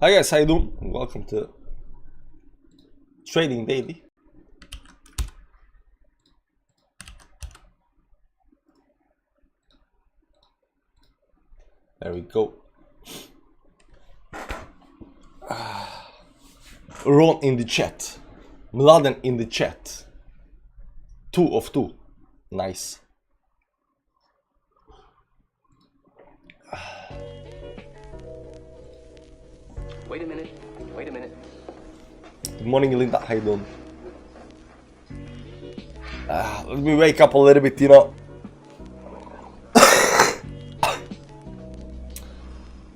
Hi guys, how you doing? Welcome to Trading Daily. There we go. Ron in the chat. Mladen in the chat. 2 of 2. Nice. Wait a minute. Good morning, Linda. How you doing? Let me wake up a little bit, you know.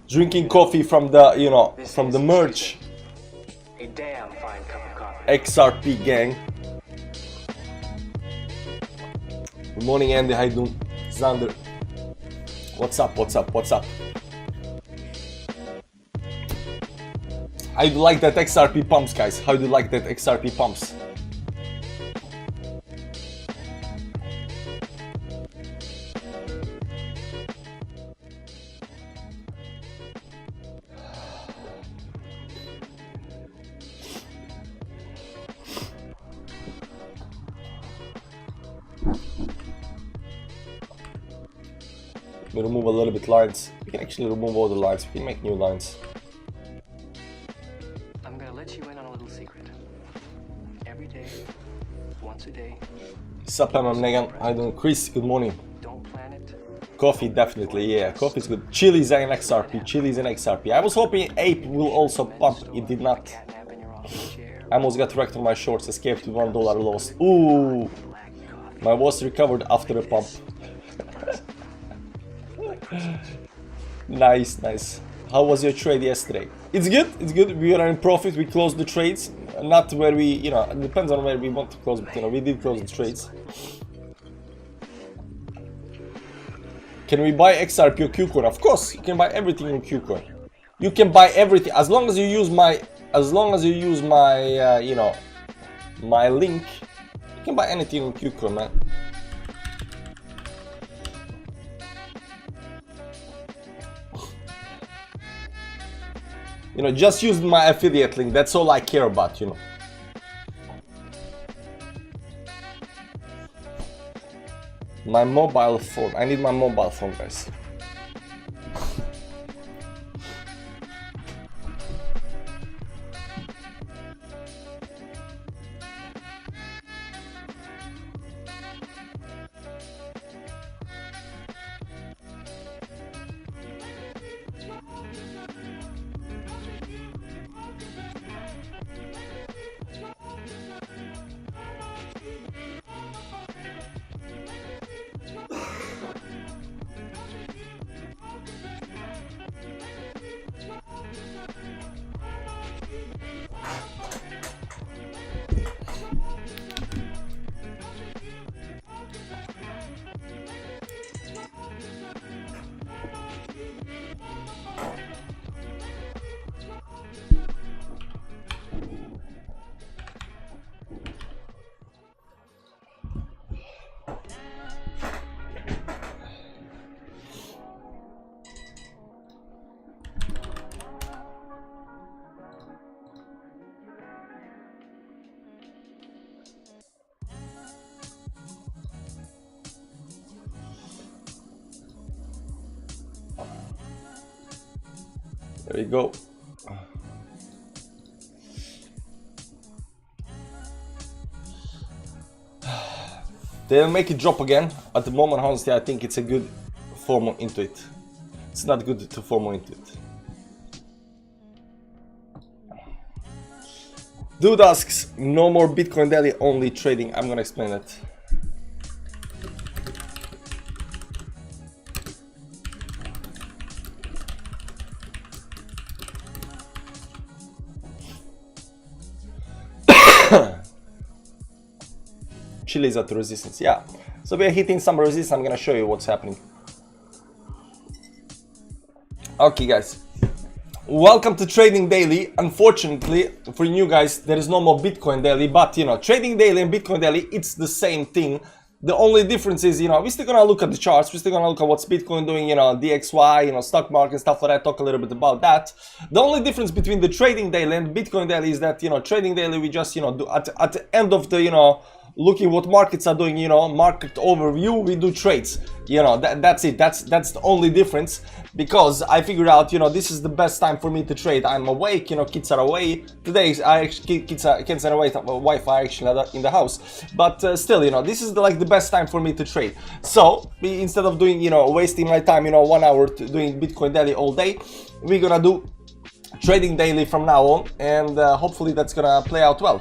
Drinking coffee from the, you know, from the merch. A damn fine cup of coffee. XRP gang. Good morning, Andy. How you doing? Xander. What's up? How do you like that XRP pumps, guys? How do you like that XRP pumps? We remove a little bit lines. We can actually remove all the lines. We can make new lines. I'm gonna let you in on a little secret. Every day, once a day. Sup, I'm Negan. How you doing? Chris, good morning. Don't plan it. Coffee, definitely, yeah. Coffee's good. Chili's and XRP. I was hoping Ape will also pump. It did not. Catnap in your office chair. I almost got wrecked on my shorts. Escaped with $1 loss. Ooh. My was recovered after the pump. Nice. How was your trade yesterday? It's good. We are in profit. We closed the trades. Not where we, you know, it depends on where we want to close, but you know, we did close the trades. Can we buy XRP or Qcoin? Of course, you can buy everything in Qcoin. You can buy everything as long as you use my, you know, my link. You can buy anything in Qcoin, man. You know, just use my affiliate link. That's all I care about, you know. My mobile phone. I need my mobile phone, guys. There you go. They'll make it drop again. At the moment, honestly, I think it's a good FOMO into it. It's not good to FOMO into it. Dude asks, no more Bitcoin daily, only trading. I'm gonna explain that. Chile is at resistance, yeah. So we are hitting some resistance. I'm gonna show you what's happening. Okay, guys. Welcome to Trading Daily. Unfortunately, for you guys, there is no more Bitcoin Daily, but you know, Trading Daily and Bitcoin Daily, it's the same thing. The only difference is, you know, we're still gonna look at the charts, we're still gonna look at what's Bitcoin doing, you know, DXY, you know, stock market, stuff like that, talk a little bit about that. The only difference between the trading daily and Bitcoin daily is that, you know, trading daily, we just, you know, do at the end of the, you know, looking what markets are doing, you know, market overview, we do trades, you know, that's it. That's the only difference, because I figured out, you know, this is the best time for me to trade. I'm awake, you know, kids are away today. Kids are away, Wi-Fi actually in the house, but still, you know, this is like the best time for me to trade. So instead of doing, you know, wasting my time, you know, 1 hour doing Bitcoin daily all day, we're gonna do trading daily from now on, and hopefully that's gonna play out well.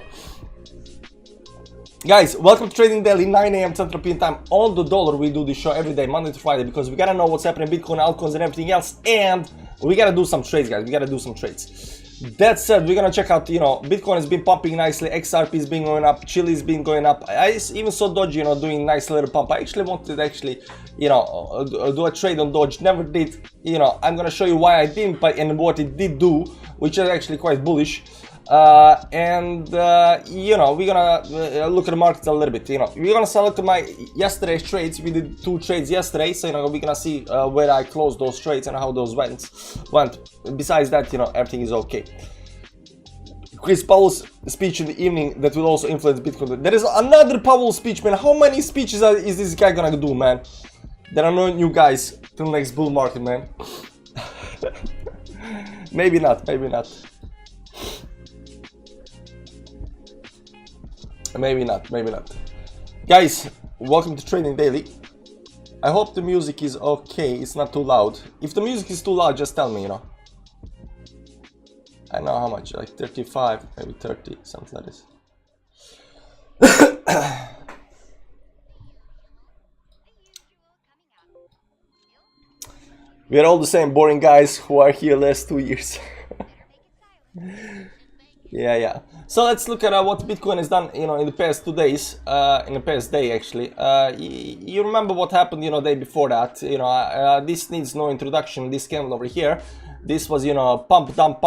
Guys, welcome to Trading Daily, 9 a.m. Central European Time on the dollar. We do this show every day, Monday to Friday, because we gotta know what's happening in Bitcoin, altcoins, and everything else, and we gotta do some trades, guys. We gotta do some trades. That said, we're gonna check out, you know, Bitcoin has been pumping nicely, XRP has been going up, Chile's been going up. I even saw Doge, you know, doing nice little pump. I actually wanted to you know, do a trade on Doge, never did. You know, I'm gonna show you why I didn't, but and what it did do, which is actually quite bullish. You know, we're gonna look at the markets a little bit. You know, we're gonna select my yesterday's trades. We did 2 trades yesterday, so you know, we're gonna see where I closed those trades and how those went. Besides that, you know, everything is okay. Chris Powell's speech in the evening that will also influence Bitcoin. There is another Powell speech, man. How many speeches is this guy gonna do, man? There are no new guys till next bull market, man. Maybe not, maybe not. Maybe not, maybe not. Guys, welcome to Trading Daily. I hope the music is okay, it's not too loud. If the music is too loud, just tell me, you know. I know how much, like 35, maybe 30, something like this. We are all the same boring guys who are here last 2 years. Yeah. So let's look at what Bitcoin has done, you know, in the past 2 days, in the past day actually. You remember what happened, you know, day before that. You know, this needs no introduction. This candle over here, this was, you know, pump dump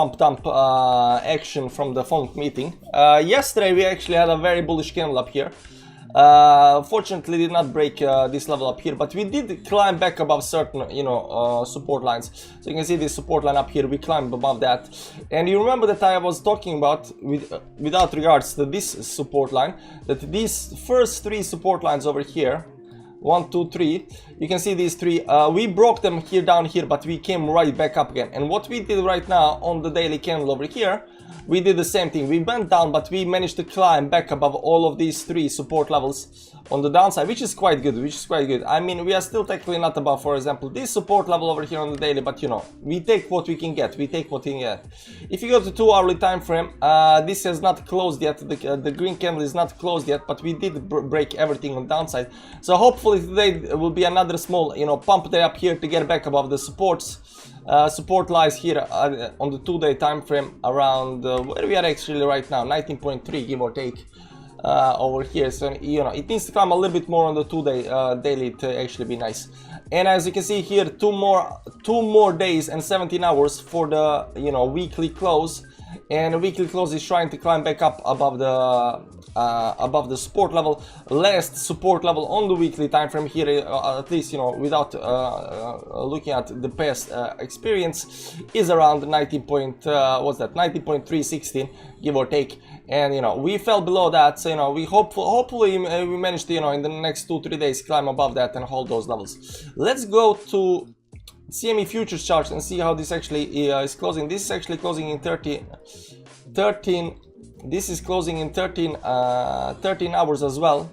action from the FOMC meeting. Yesterday we actually had a very bullish candle up here. Fortunately did not break this level up here, but we did climb back above certain, you know, support lines. So you can see this support line up here, we climbed above that. And you remember that I was talking about, without regards to this support line, that these first 3 support lines over here, 1, 2, 3, you can see these 3, we broke them here, down here, but we came right back up again. And what we did right now on the daily candle over here, we did the same thing. We went down, but we managed to climb back above all of these 3 support levels on the downside, which is quite good, I mean, we are still technically not above, for example, this support level over here on the daily, but you know, we take what we can get, If you go to 2 hourly time frame, this has not closed yet, the green candle is not closed yet, but we did break everything on downside. So hopefully today will be another small, you know, pump day up here to get back above the supports. Support lies here on the 2-day time frame around where we are actually right now, 19.3 give or take. Over here, so you know, it needs to climb a little bit more on the 2-day daily to actually be nice. And as you can see here, two more days and 17 hours for the, you know, weekly close, and the weekly close is trying to climb back up above the support level. Last support level on the weekly time frame here, at least, you know, without looking at the past experience, is around 19.316 give or take. And you know, we fell below that, so you know, we hopefully we managed to, you know, in the next 2-3 days climb above that and hold those levels. Let's go to CME futures chart and see how this actually is closing. This is actually closing in 13. This is closing in 13 hours as well.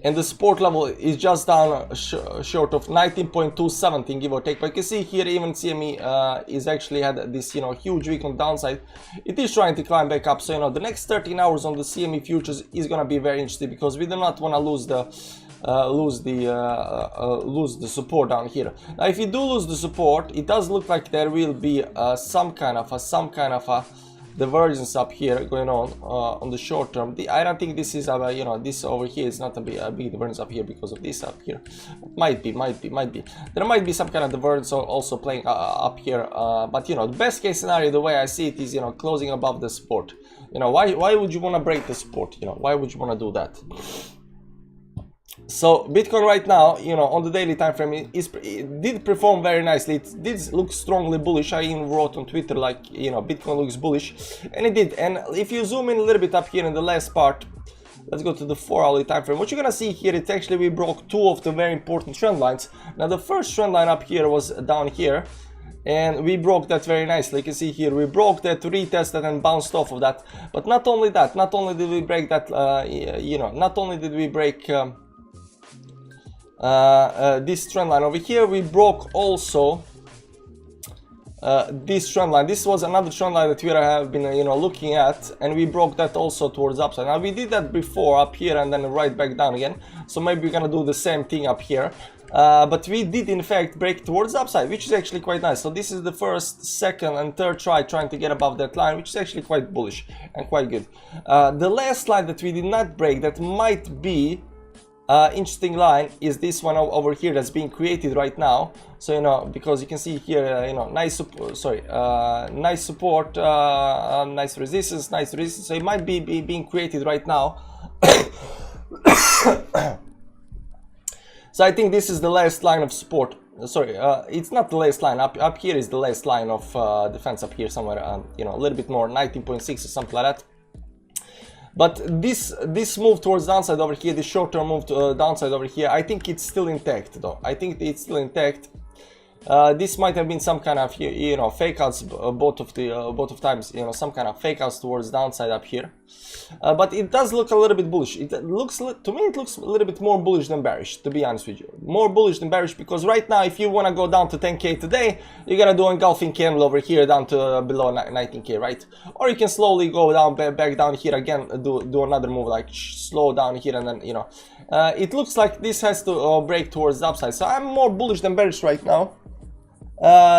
And the support level is just down short of 19.217 give or take. But you can see here even CME is actually had this, you know, huge week on downside. It is trying to climb back up. So you know, the next 13 hours on the CME futures is gonna be very interesting, because we do not want to lose the support down here. Now if you do lose the support, it does look like there will be some kind of a divergence up here going on the short term. I don't think this is you know, this over here is not a big divergence up here because of this up here. Might be. There might be some kind of divergence also playing up here, but you know, the best case scenario, the way I see it, is, you know, closing above the support. You know, why would you want to break the support? You know, why would you want to do that? So Bitcoin right now, you know, on the daily time frame, it did perform very nicely. It did look strongly bullish. I even wrote on Twitter like, you know, Bitcoin looks bullish, and it did. And if you zoom in a little bit up here in the last part, let's go to the 4-hourly time frame. What you're gonna see here, it's actually we broke two of the very important trend lines. Now the first trend line up here was down here, and we broke that very nicely. You can see here we broke that, retested, and bounced off of that. But not only that, not only did we break that, you know, not only did we break this trend line over here, we broke also this trend line. This was another trend line that we have been, you know, looking at, and we broke that also towards upside. Now we did that before up here and then right back down again, so maybe we're gonna do the same thing up here. But we did in fact break towards upside, which is actually quite nice. So this is the first, second, and third try trying to get above that line, which is actually quite bullish and quite good. The last line that we did not break, that might be interesting line, is this one over here that's being created right now. So, you know, because you can see here, you know, nice support, nice support, nice resistance, nice resistance. So it might be being created right now. So I think this is the last line of support. Sorry, it's not the last line. Up here is the last line of defense up here somewhere. You know, a little bit more, 19.6 or something like that. But this move towards downside over here, the short-term move to downside over here, I think it's still intact though. I think it's still intact. This might have been some kind of, you know, fake outs both of times, you know, some kind of fake outs towards downside up here. But it does look a little bit bullish. It looks, to me, it looks a little bit more bullish than bearish, to be honest with you. More bullish than bearish, because right now, if you want to go down to 10K today, you're gonna do an engulfing candle over here down to below 19K, right? Or you can slowly go down, back down here again, do another move, like slow down here, and then, you know, it looks like this has to break towards the upside. So I'm more bullish than bearish right now.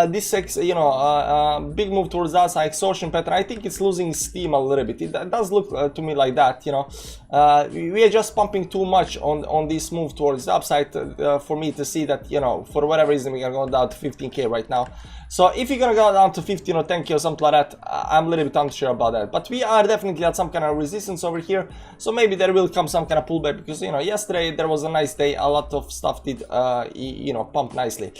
This, you know, big move towards the outside, exhaustion pattern, I think it's losing steam a little bit. It does look to me like that, you know. We are just pumping too much on this move towards the upside for me to see that, you know, for whatever reason we're gonna go down to 15K right now. So if you're gonna go down to 15 or 10K or something like that, I'm a little bit unsure about that. But we are definitely at some kind of resistance over here, so maybe there will come some kind of pullback, because, you know, yesterday there was a nice day, a lot of stuff did, you know, pump nicely.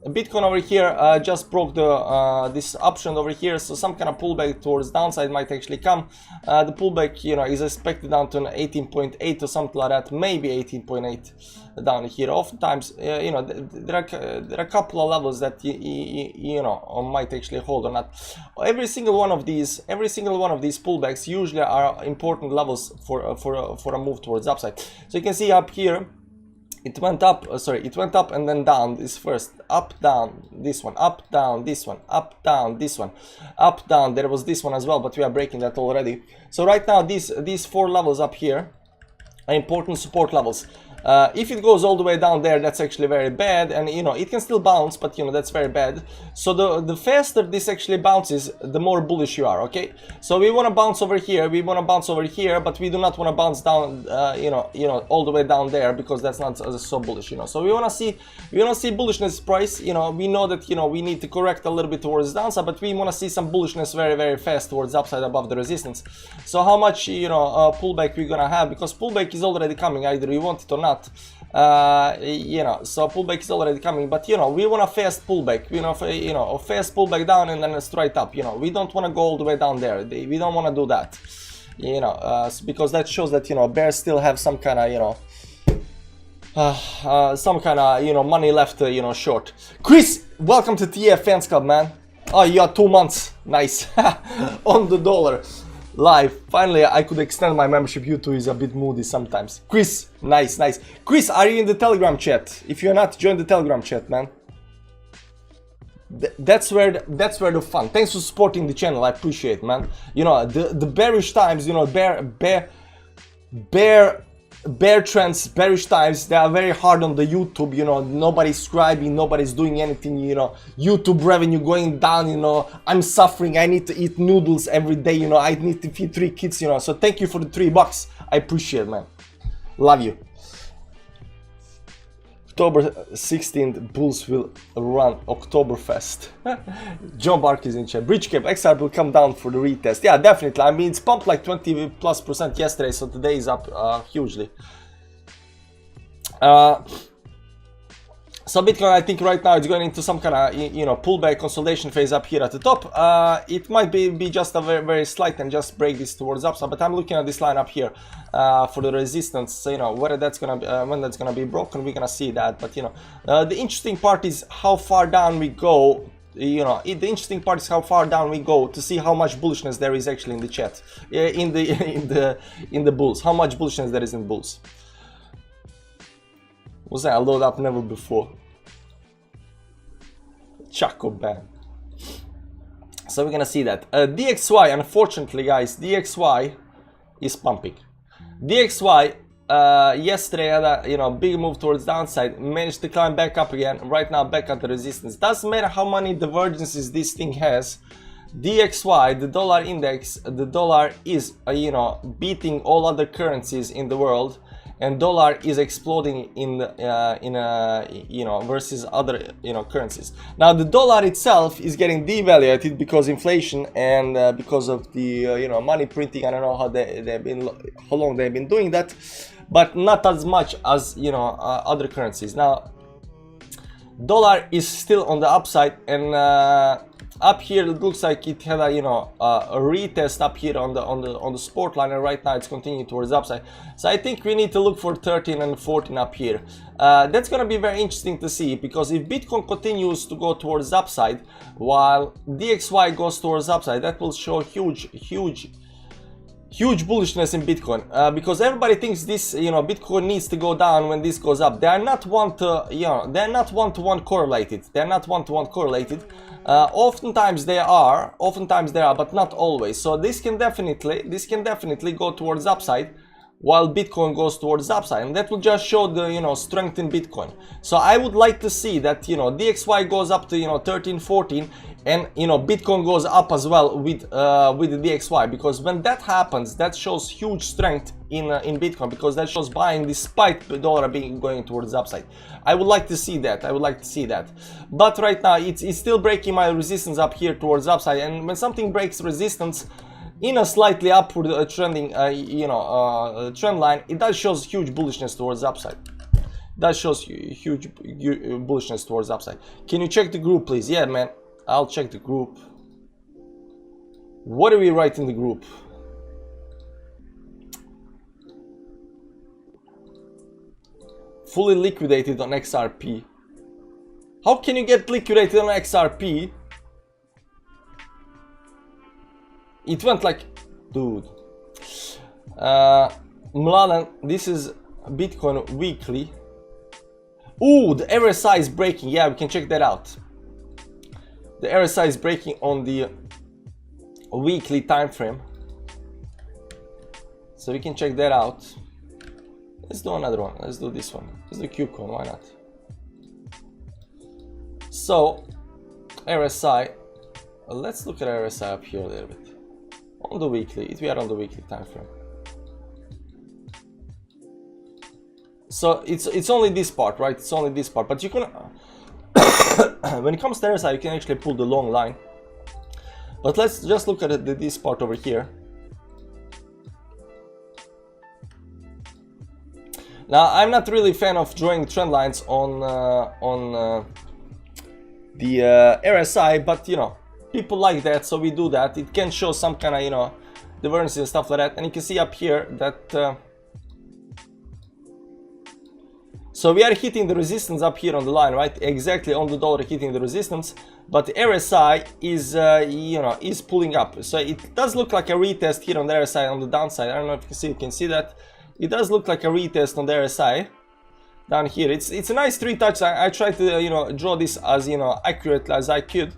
Bitcoin over here just broke the this option over here, so some kind of pullback towards downside might actually come. The pullback, you know, is expected down to an 18.8 or something like that, maybe 18.8 down here. Oftentimes, you know, there are a couple of levels that you know, might actually hold or not. Every single one of these pullbacks usually are important levels for a move towards upside. So you can see up here, it went up, it went up and then down. This first, up, down, this one, up, down, this one, up, down, this one, up, down. There was this one as well, but we are breaking that already. So right now, these four levels up here are important support levels. If it goes all the way down there, that's actually very bad, and, you know, it can still bounce, but, you know, that's very bad. So the faster this actually bounces, the more bullish you are, okay? So we want to bounce over here, but we do not want to bounce down, you know, all the way down there, because that's not so bullish, you know. So we want to see bullishness price, you know. We know that, you know, we need to correct a little bit towards the downside, but we want to see some bullishness very, very fast towards upside above the resistance. So how much, you know, pullback we're gonna have, because pullback is already coming, either you want it or not. You know, so pullback is already coming, but, you know, we want a fast pullback, you know, a fast pullback down and then a straight up. You know, we don't want to go all the way down there. We don't want to do that, you know, because that shows that, you know, bears still have some kind of, you know, some kind of, you know, money left, you know, short. Chris, welcome to TF Fans Club, man. Oh, you got 2 months, nice. On the dollar. Live. Finally, I could extend my membership. YouTube is a bit moody sometimes. Chris, nice, nice. Chris, are you in the Telegram chat? If you're not, join the Telegram chat, man. That's where the fun. Thanks for supporting the channel. I appreciate it, man. You know, the bearish times, you know, bear trends, bearish times, they are very hard on the YouTube, you know. Nobody's subscribing, nobody's doing anything, you know. YouTube revenue going down, you know. I'm suffering, I need to eat noodles every day, you know. I need to feed 3 kids, you know. So thank you for the $3. I appreciate it, man. Love you. October 16th, Bulls will run Oktoberfest. John Bark is in chat. Bridge cap, XR will come down for the retest. Yeah, definitely. I mean, it's pumped like 20+% yesterday, so today is up hugely. So Bitcoin, I think right now it's going into some kind of, you know, pullback consolidation phase up here at the top. It might be just a very, very slight and just break this towards upside, but I'm looking at this line up here for the resistance. So, you know, whether that's gonna be, when that's gonna be broken, we're gonna see that. But you know, the interesting part is how far down we go. You know, the interesting part is how far down we go to see how much bullishness there is actually in the chat, in the bulls. How much bullishness there is in bulls. Was that a load up never before? Chaco ban. So we're gonna see that. DXY, unfortunately, guys, DXY is pumping. DXY yesterday had a, you know, big move towards downside, managed to climb back up again. Right now, back at the resistance. Doesn't matter how many divergences this thing has. DXY, the dollar index, the dollar is, you know, beating all other currencies in the world. And dollar is exploding in you know, versus other, you know, currencies. Now the dollar itself is getting devaluated because inflation and because of the you know, money printing. I don't know how long they've been doing that, but not as much as, you know, other currencies. Now dollar is still on the upside, and up here it looks like it had a, you know, a retest up here on the support line, and right now it's continuing towards upside. So I think we need to look for 13 and 14 up here. That's gonna be very interesting to see, because if Bitcoin continues to go towards upside while DXY goes towards upside, that will show huge bullishness in Bitcoin, because everybody thinks this, you know, Bitcoin needs to go down when this goes up. They are not you know, they're not one-to-one correlated. They're not one-to-one correlated. Oftentimes they are, but not always. So this can definitely go towards upside while Bitcoin goes towards upside, and that will just show the, you know, strength in Bitcoin. So I would like to see that, you know, DXY goes up to, you know, 13, 14, and, you know, Bitcoin goes up as well with the DXY, because when that happens, that shows huge strength in Bitcoin, because that shows buying despite the dollar going towards upside. I would like to see that. But right now it's still breaking my resistance up here towards upside, and when something breaks resistance in a slightly upward trending, you know, trend line, it does shows huge bullishness towards upside. That shows huge bullishness towards upside. Can you check the group, please? Yeah, man, I'll check the group. What do we write in the group? Fully liquidated on XRP. How can you get liquidated on XRP? It went like, dude. Mladen, this is Bitcoin weekly. Ooh, the RSI is breaking. Yeah, we can check that out. The RSI is breaking on the weekly time frame, so we can check that out. Let's do another one. Let's do this one. Let's do KubeCoin. Why not? So RSI. Let's look at RSI up here a little bit. On the weekly, we are on the weekly time frame. So it's only this part, right? It's only this part, but you can when it comes to RSI, you can actually pull the long line. But let's just look at this part over here. Now, I'm not really a fan of drawing trend lines on the RSI, but, you know, people like that, so we do that. It can show some kind of, you know, divergence and stuff like that. And you can see up here that so we are hitting the resistance up here on the line, right? Exactly on the dollar hitting the resistance, but the RSI is you know, is pulling up. So it does look like a retest here on the RSI on the downside. I don't know if you can see that. It does look like a retest on the RSI down here. It's a nice three touch. I tried to, you know, draw this as, you know, accurately as I could.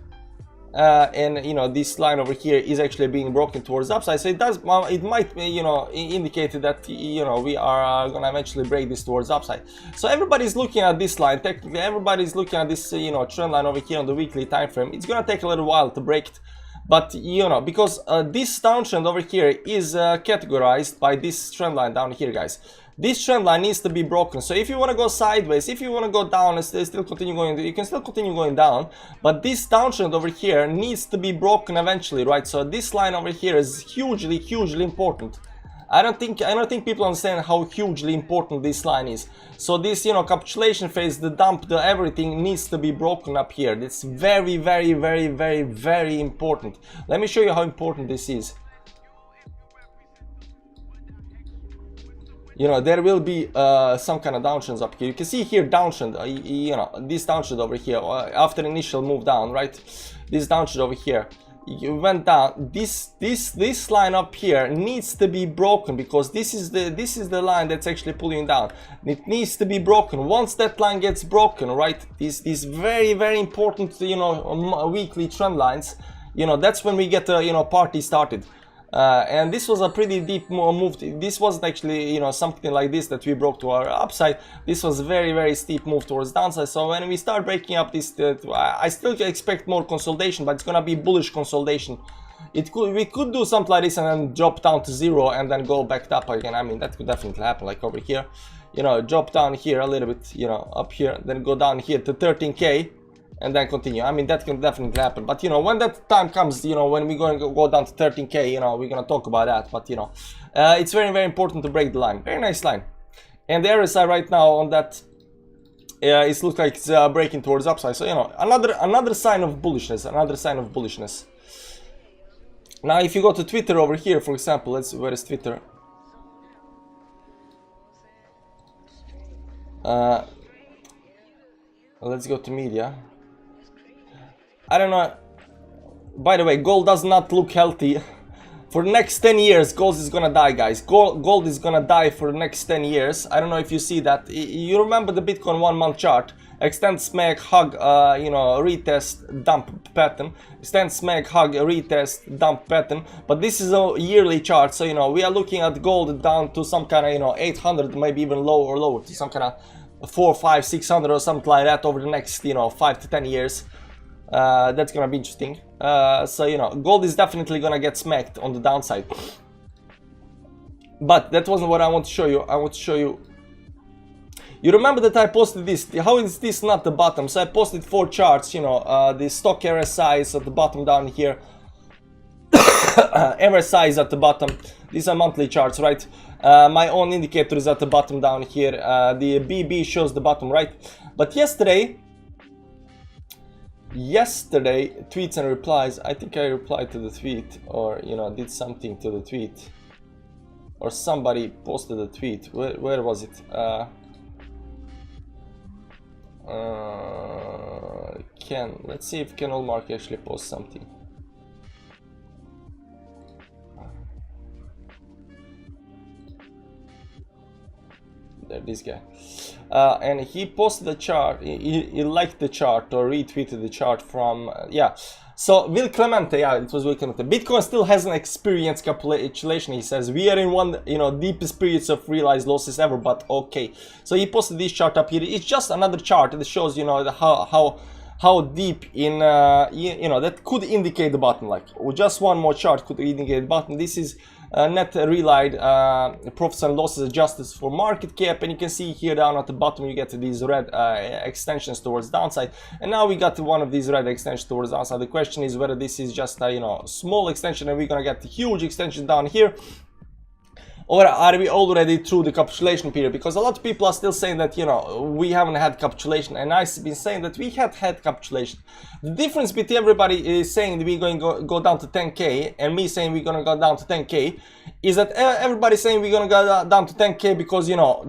And, you know, this line over here is actually being broken towards upside, so it does, it might, you know, indicate that, you know, we are gonna eventually break this towards upside. So everybody's looking at this line. Technically everybody's looking at this, you know, trend line over here on the weekly time frame. It's gonna take a little while to break it, but, you know, because this downtrend over here is categorized by this trend line down here, guys. This trend line needs to be broken. So if you want to go sideways, if you want to go down and still continue going, you can still continue going down, but this downtrend over here needs to be broken eventually, right? So this line over here is hugely important. I don't think people understand how hugely important this line is. So this, you know, capitulation phase, the dump, the everything needs to be broken up here. It's very, very, very, very, very important. Let me show you how important this is. You know, there will be some kind of downtrends up here. You can see here downtrend, you know, this downtrend over here after initial move down, right? This downtrend over here. You went down. This line up here needs to be broken, because this is the line that's actually pulling down. It needs to be broken. Once that line gets broken, right, these very, very important, you know, weekly trend lines, you know, that's when we get a, you know, party started. And this was a pretty deep move. This wasn't actually, you know, something like this that we broke to our upside. This was very, very steep move towards downside. So when we start breaking up this, I still expect more consolidation, but it's gonna be bullish consolidation. We could do something like this and then drop down to 0 and then go back up again. I mean, that could definitely happen, like over here. You know, drop down here a little bit, you know, up here, then go down here to 13K. And then continue. I mean, that can definitely happen. But, you know, when that time comes, you know, when we're going to go down to 13K, you know, we're going to talk about that. But, you know, it's very, very important to break the line. Very nice line. And the RSI right now on that, it looks like it's breaking towards upside. So, you know, another sign of bullishness. Another sign of bullishness. Now, if you go to Twitter over here, for example, where is Twitter? Let's go to media. I don't know. By the way, gold does not look healthy. For the next 10 years, gold is gonna die, guys. Gold is gonna die for the next 10 years. I don't know if you see that. You remember the Bitcoin 1 month chart? Extend, smack, hug, you know, retest, dump pattern. Extend, smack, hug, retest, dump pattern. But this is a yearly chart, so, you know, we are looking at gold down to some kind of, you know, 800, maybe even lower, to some kind of 4, 5, 600 or something like that over the next, you know, 5 to 10 years. That's gonna be interesting. So, you know, gold is definitely gonna get smacked on the downside. But that wasn't what I want to show you. I want to show you. You remember that I posted this. How is this not the bottom? So I posted 4 charts, you know, the stock RSI is at the bottom down here. RSI is at the bottom. These are monthly charts, right? My own indicator is at the bottom down here. The BB shows the bottom, right? But yesterday, tweets and replies, I think I replied to the tweet, or, you know, did something to the tweet, or somebody posted a tweet. Where was it? Let's see if Ken Olmark actually posts something. There, this guy. And he posted a chart. He liked the chart or retweeted the chart from yeah. So Will Clemente, yeah, it was Will Clemente. Bitcoin still hasn't experienced capitulation. He says we are in one, you know, deepest periods of realized losses ever. But okay, so he posted this chart up here. It's just another chart that shows, you know, how deep in you know, that could indicate the bottom. Like just one more chart could indicate the bottom. This is net realized profits and losses adjusted for market cap, and you can see here down at the bottom you get these red extensions towards downside, and now we got one of these red extensions towards downside. The question is whether this is just a, you know, small extension and we're gonna get the huge extension down here, or are we already through the capitulation period? Because a lot of people are still saying that, you know, we haven't had capitulation, and I've been saying that we had capitulation. The difference between everybody is saying that we're going to go down to 10K and me saying we're going to go down to 10K is that everybody's saying we're going to go down to 10K because, you know,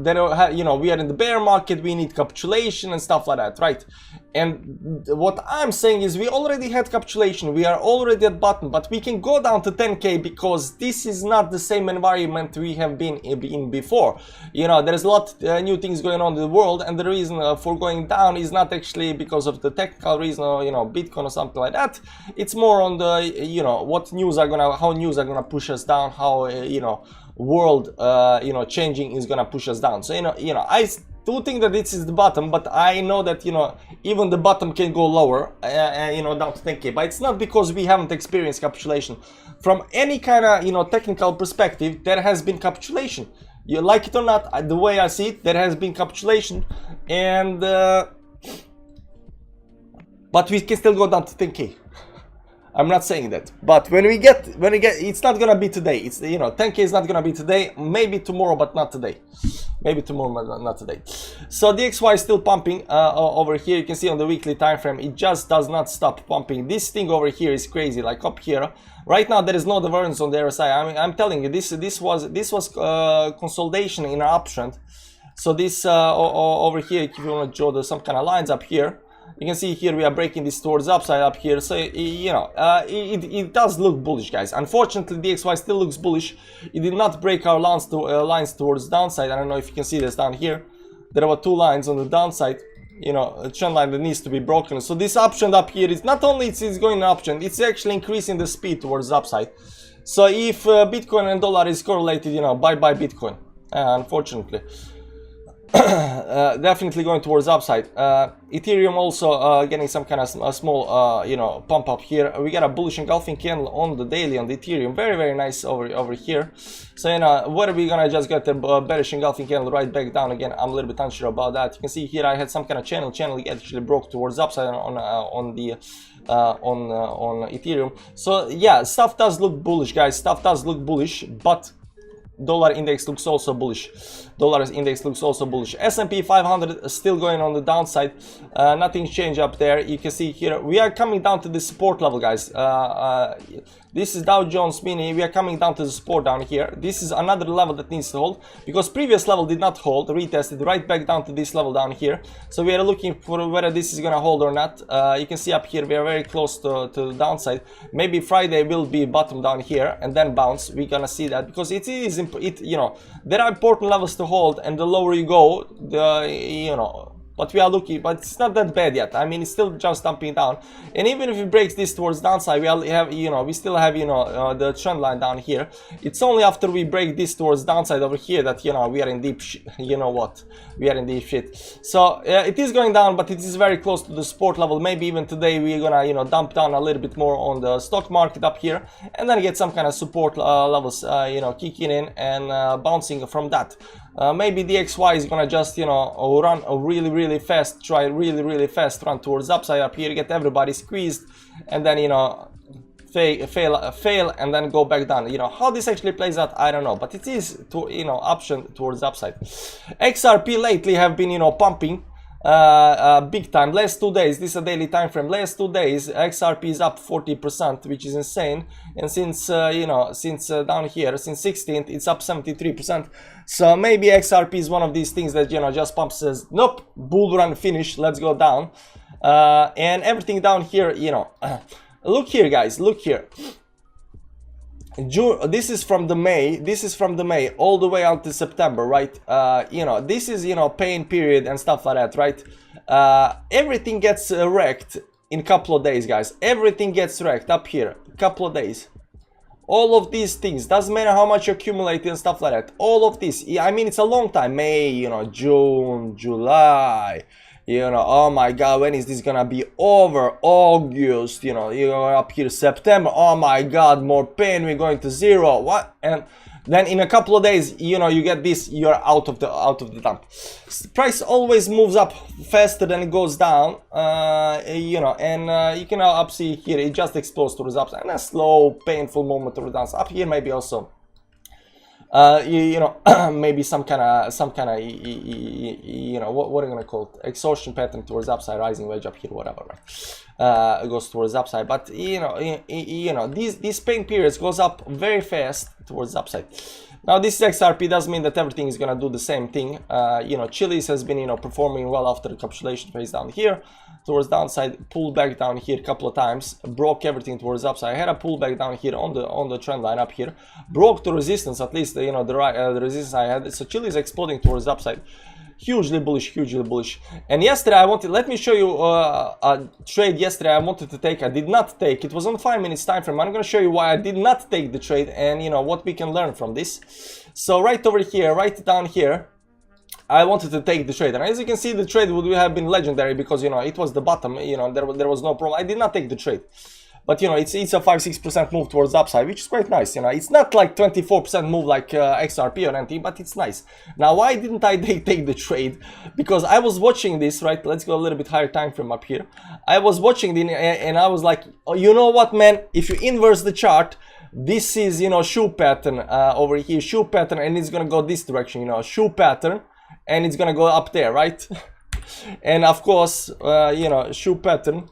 you know, we are in the bear market, we need capitulation and stuff like that, right? And what I'm saying is we already had capitulation, we are already at bottom, but we can go down to 10K because this is not the same environment we have been in before. You know, there's a lot new things going on in the world, and the reason for going down is not actually because of the technical reason, or, you know, Bitcoin or something like that. It's more on the, you know, how news are gonna push us down, how you know, world you know, changing is gonna push us down. So you know, I do think that this is the bottom, but I know that, you know, even the bottom can go lower, you know, down to 10K. But it's not because we haven't experienced capitulation. From any kind of, you know, technical perspective, there has been capitulation. You like it or not, the way I see it, there has been capitulation, and but we can still go down to 10K. I'm not saying that, but when we get, it's not gonna be today. It's, you know, 10K is not gonna be today. Maybe tomorrow, but not today. Maybe tomorrow, but not today. So DXY is still pumping over here. You can see on the weekly time frame, it just does not stop pumping. This thing over here is crazy. Like up here, right now there is no divergence on the RSI. I mean, I'm telling you, this was consolidation in an uptrend. So this over here, if you want to draw some kind of lines up here. You can see here we are breaking this towards upside up here, so you know it does look bullish, guys. Unfortunately, DXY still looks bullish. It did not break our lines towards downside. I don't know if you can see this down here. There were two lines on the downside. You know, a trend line that needs to be broken. So this uptrend up here is not only it's going an uptrend, it's actually increasing the speed towards upside. So if Bitcoin and dollar is correlated, you know, bye Bitcoin. Unfortunately. Definitely going towards upside. Ethereum also getting some kind of small you know, pump up here. We got a bullish engulfing candle on the daily on the Ethereum, very nice over here. So you know, whether we're gonna just get a bearish engulfing candle right back down again, I'm a little bit unsure about that. You can see here I had some kind of channel actually broke towards upside on Ethereum. So yeah, stuff does look bullish, guys. Stuff does look bullish, but dollar index looks also bullish. S&P 500 is still going on the downside. Nothing's changed up there. You can see here we are coming down to the support level, guys. This is Dow Jones Mini. We are coming down to the support down here. This is another level that needs to hold, because previous level did not hold, retested right back down to this level down here. So we are looking for whether this is gonna hold or not. You can see up here we are very close to the downside. Maybe Friday will be bottom down here and then bounce. We're gonna see that, because you know, there are important levels to hold, and the lower you go, you know. But we are looking, but it's not that bad yet. I mean, it's still just dumping down, and even if it breaks this towards downside, we still have the trend line down here. It's only after we break this towards downside over here that, you know, we are in deep you know what, we are in deep shit. So it is going down, but it is very close to the support level. Maybe even today we're gonna, you know, dump down a little bit more on the stock market up here, and then get some kind of support levels, you know, kicking in and bouncing from that. Maybe DXY is gonna just, you know, run a really fast, try really fast run towards upside up here, get everybody squeezed, and then, you know, fail and then go back down. You know how this actually plays out, I don't know, but it is, to, you know, option towards upside. XRP lately have been, you know, pumping big time. Last 2 days, this is a daily time frame. Last 2 days XRP is up 40%, which is insane. And since you know, since down here, since 16th, it's up 73%. So maybe XRP is one of these things that, you know, just pumps, says nope, bull run finish, let's go down. And everything down here, you know, look here, guys, look here. This is from the May all the way until September, right? You know, this is, you know, pain period and stuff like that, right? Everything gets wrecked in a couple of days, guys. Everything gets wrecked up here, couple of days. All of these things, doesn't matter how much you accumulate and stuff like that. All of this, I mean, it's a long time. May, you know, June, July. You know, oh my god, when is this gonna be over? August, you know, you're up here, September, oh my god, more pain, we're going to zero. What? And then in a couple of days, you know, you get this, you're out of the dump. Price always moves up faster than it goes down, you know, and you can now see here, it just explodes towards upside, and a slow, painful moment towards downside. Up here maybe also. You know, maybe some kind of you know, what are you gonna call it, exhaustion pattern towards upside, rising wedge up here, whatever, right? It goes towards upside, but you know, these pain periods goes up very fast towards upside. Now this is XRP, doesn't mean that everything is gonna do the same thing. You know, Chili's has been, you know, performing well after the capitulation phase down here towards downside, pulled back down here a couple of times, broke everything towards upside. I had a pullback down here on the trend line up here, broke the resistance, at least, you know, the resistance I had. So Chile is exploding towards upside. Hugely bullish, hugely bullish. And yesterday let me show you a trade yesterday I wanted to take. I did not take. It was on 5 minutes time frame. I'm going to show you why I did not take the trade, and you know what we can learn from this. So right over here, right down here, I wanted to take the trade, and as you can see, the trade would have been legendary, because, you know, it was the bottom, you know, there was no problem. I did not take the trade. but you know, it's a 5-6% move towards the upside, which is quite nice. You know, it's not like 24% move like XRP or anything, but it's nice. Now, why didn't I take the trade? Because I was watching this, right? Let's go a little bit higher time frame up here. I was watching the, and I was like, oh, you know what, man, if you inverse the chart, this is, you know, shoe pattern over here, shoe pattern, and it's gonna go this direction, you know, shoe pattern, and it's gonna go up there, right? And of course, you know, shoe pattern,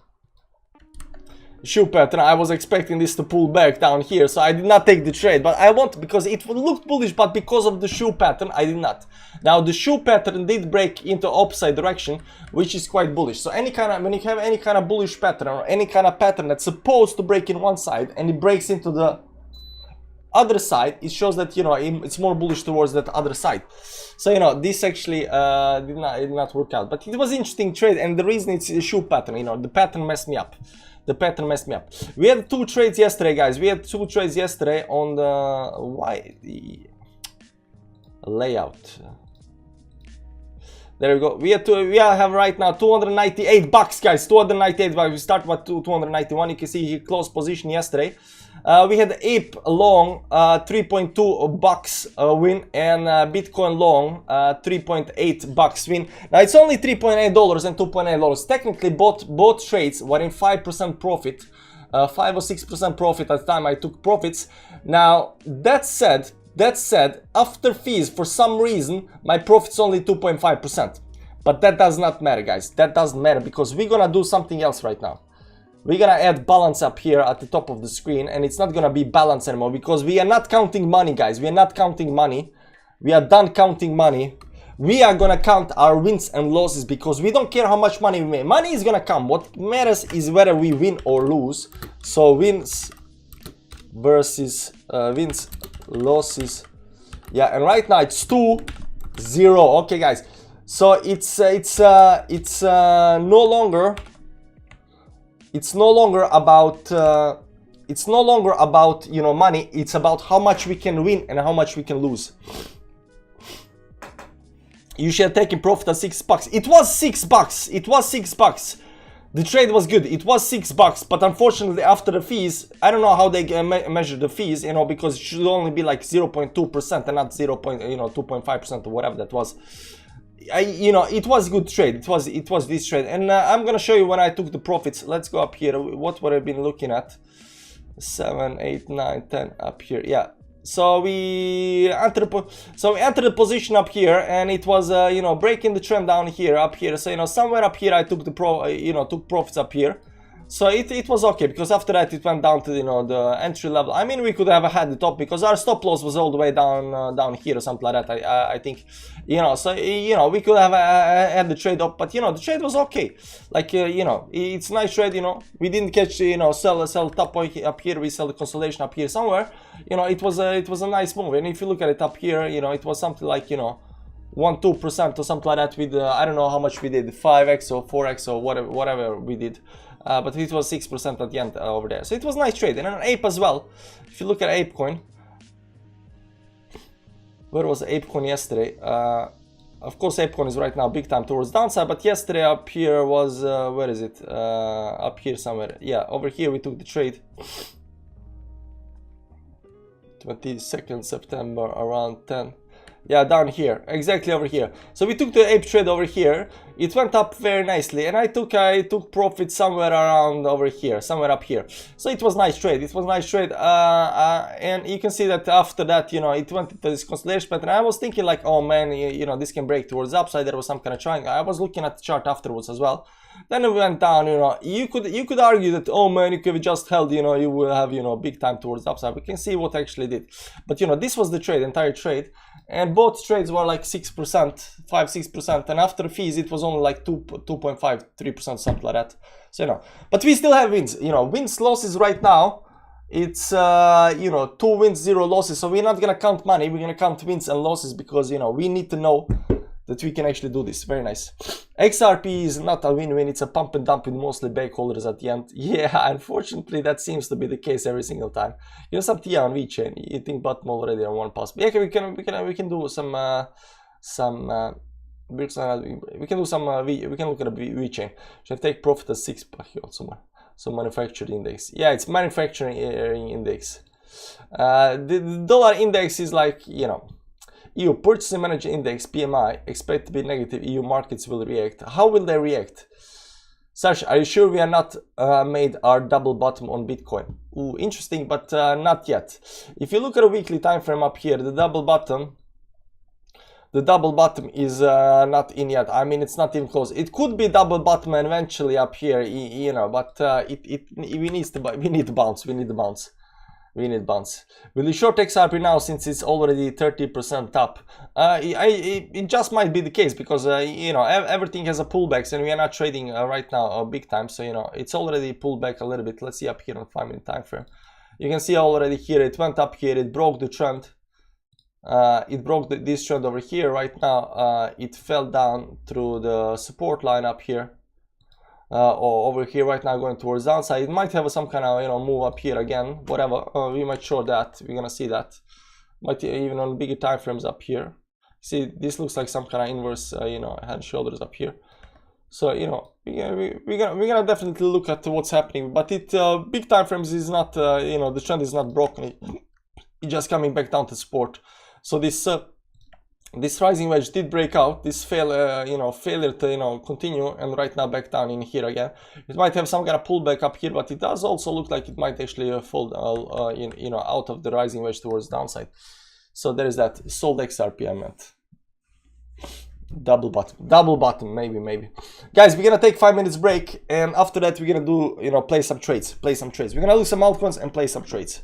I was expecting this to pull back down here, so I did not take the trade, but I want, because it looked bullish, but because of the shoe pattern I did not. Now the shoe pattern did break into upside direction, which is quite bullish. So any kind of, when you have any kind of bullish pattern or any kind of pattern that's supposed to break in one side and it breaks into the other side, it shows that, you know, it's more bullish towards that other side. So, you know, this actually did not work out, but it was an interesting trade, and the reason it's a shoe pattern, you know, the pattern messed me up. The pattern messed me up. We had 2 trades yesterday, guys. We had 2 trades yesterday on the layout. There we go. We have right now 298 bucks, guys. 298 bucks. We start with 291. You can see he closed position yesterday. We had Ape long 3.2 bucks win, and Bitcoin long 3.8 bucks win. Now it's only $3.8 and $2.8. Technically, both trades were in 5% profit, 5 or 6% profit at the time I took profits. Now that said, after fees, for some reason, my profit's only 2.5%. But that does not matter, guys. That doesn't matter, because we're gonna do something else right now. We're gonna add balance up here at the top of the screen, and it's not gonna be balance anymore, because we are not counting money, guys. We are not counting money. We are done counting money. We are gonna count our wins and losses, because we don't care how much money we make. Money is gonna come. What matters is whether we win or lose. So wins versus wins, losses. Yeah, and right now it's 2-0. Okay, guys. So it's no longer about you know, money. It's about how much we can win and how much we can lose. You should have taken profit at $6. It was $6. It was $6. The trade was good. It was $6, but unfortunately after the fees, I don't know how they measure the fees, you know, because it should only be like 0.2% and not 2.5% or whatever that was. You know, it was a good trade. It was this trade, and I'm gonna show you when I took the profits. Let's go up here. What would I been looking at? 7, 8, 9, 10 up here. Yeah. So we entered the position up here, and it was you know, breaking the trend down here, up here. So, you know, somewhere up here I took the took profits up here. So it was okay, because after that it went down to, you know, the entry level. I mean, we could have had the top, because our stop loss was all the way down here or something like that. I think, you know, so, you know, we could have had the trade up, but, you know, the trade was okay. Like, you know, it's a nice trade. You know, we didn't catch, you know, sell top up here. We sell the consolidation up here somewhere. You know, it was a nice move. And if you look at it up here, you know, it was something like, you know, 1-2% or something like that with I don't know how much we did, 5x or 4x or whatever we did. But it was 6% at the end over there. So it was a nice trade. And an Ape as well. If you look at Apecoin, where was Apecoin yesterday? Of course, Apecoin is right now big time towards downside. But yesterday up here was, where is it? Up here somewhere. Yeah, over here we took the trade. 22nd September around 10. Yeah, down here, exactly over here. So we took the Ape trade over here. It went up very nicely, and I took profit somewhere around over here, somewhere up here. So it was nice trade. It was nice trade, and you can see that after that, you know, it went into this consolidation pattern. I was thinking like, oh man, you know, this can break towards the upside. There was some kind of triangle. I was looking at the chart afterwards as well. Then it went down. You know, you could argue that, oh man, you could have just held, you know, you will have, you know, big time towards the upside. We can see what actually did. But, you know, this was the trade, entire trade, and both trades were like 6%, 5-6%, and after fees it was only like 2.5, 3%, something like that. So, you know, but we still have wins. You know, wins, losses right now, it's you know, 2 wins, 0 losses. So we're not gonna count money, we're gonna count wins and losses, because, you know, we need to know that we can actually do this. Very nice. XRP is not a win-win, it's a pump and dump with mostly backholders at the end. Yeah, unfortunately that seems to be the case every single time. You know, some TIA on VeChain, you think bottom already on one pass. But yeah, we can do some we can look at a VeChain. Should I take profit at 6 somewhere? So manufacturing index, yeah, it's manufacturing index. The dollar index is like, you know, EU purchasing manager index PMI expect to be negative. EU markets will react. How will they react? Sash, are you sure we are not made our double bottom on Bitcoin? Ooh, interesting, but not yet. If you look at a weekly time frame up here, the double bottom is not in yet. I mean, it's not even close. It could be double bottom eventually up here, you know, but we need to bounce. We need to bounce. We need bounce. Will you short XRP now since it's already 30% up? It just might be the case because you know, everything has a pullbacks and we are not trading right now big time. So you know, it's already pulled back a little bit. Let's see up here on 5-minute time frame. You can see already here it went up here. It broke the trend. It broke this trend over here. Right now it fell down through the support line up here. Or over here right now going towards downside. It might have some kind of, you know, move up here again, whatever. We might show that. We're gonna see that. Might even on bigger time frames up here. See, this looks like some kind of inverse, you know, head and shoulders up here. So you know, we're gonna definitely look at what's happening, but it big time frames is not, you know, the trend is not broken. It's just coming back down to support. So this rising wedge did break out. This failure to, you know, continue, and right now back down in here again. It might have some kind of pullback up here, but it does also look like it might actually fall, you know, out of the rising wedge towards downside. So there is that. Sold XRP, I meant. Double bottom, maybe. Guys, we're gonna take 5 minutes break, and after that we're gonna do, you know, play some trades. We're gonna do some altcoins and play some trades.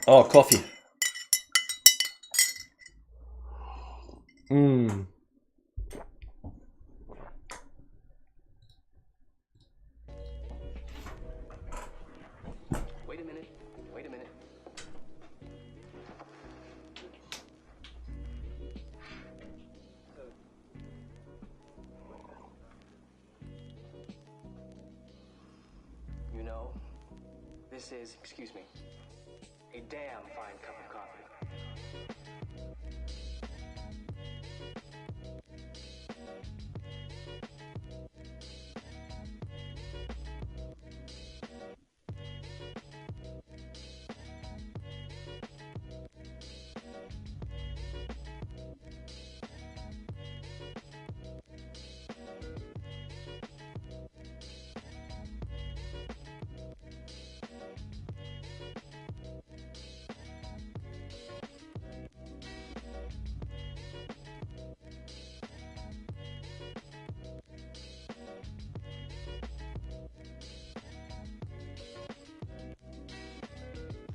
Oh, coffee. Wait a minute. You know, this is, excuse me, a damn fine cup of coffee.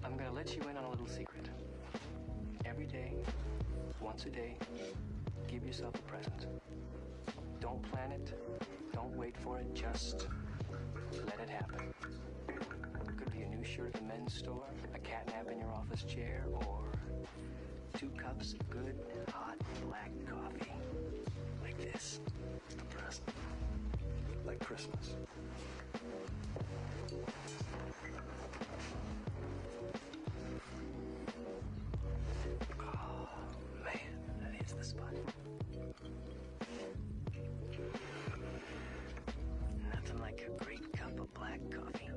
I'm gonna let you in on a little secret. Every day, once a day, give yourself a present. Don't plan it, don't wait for it, just let it happen. It could be a new shirt at the men's store, a cat nap in your office chair, or 2 cups of good, hot, black coffee. Like this. A present. Like Christmas. The spot. Nothing like a great cup of black coffee.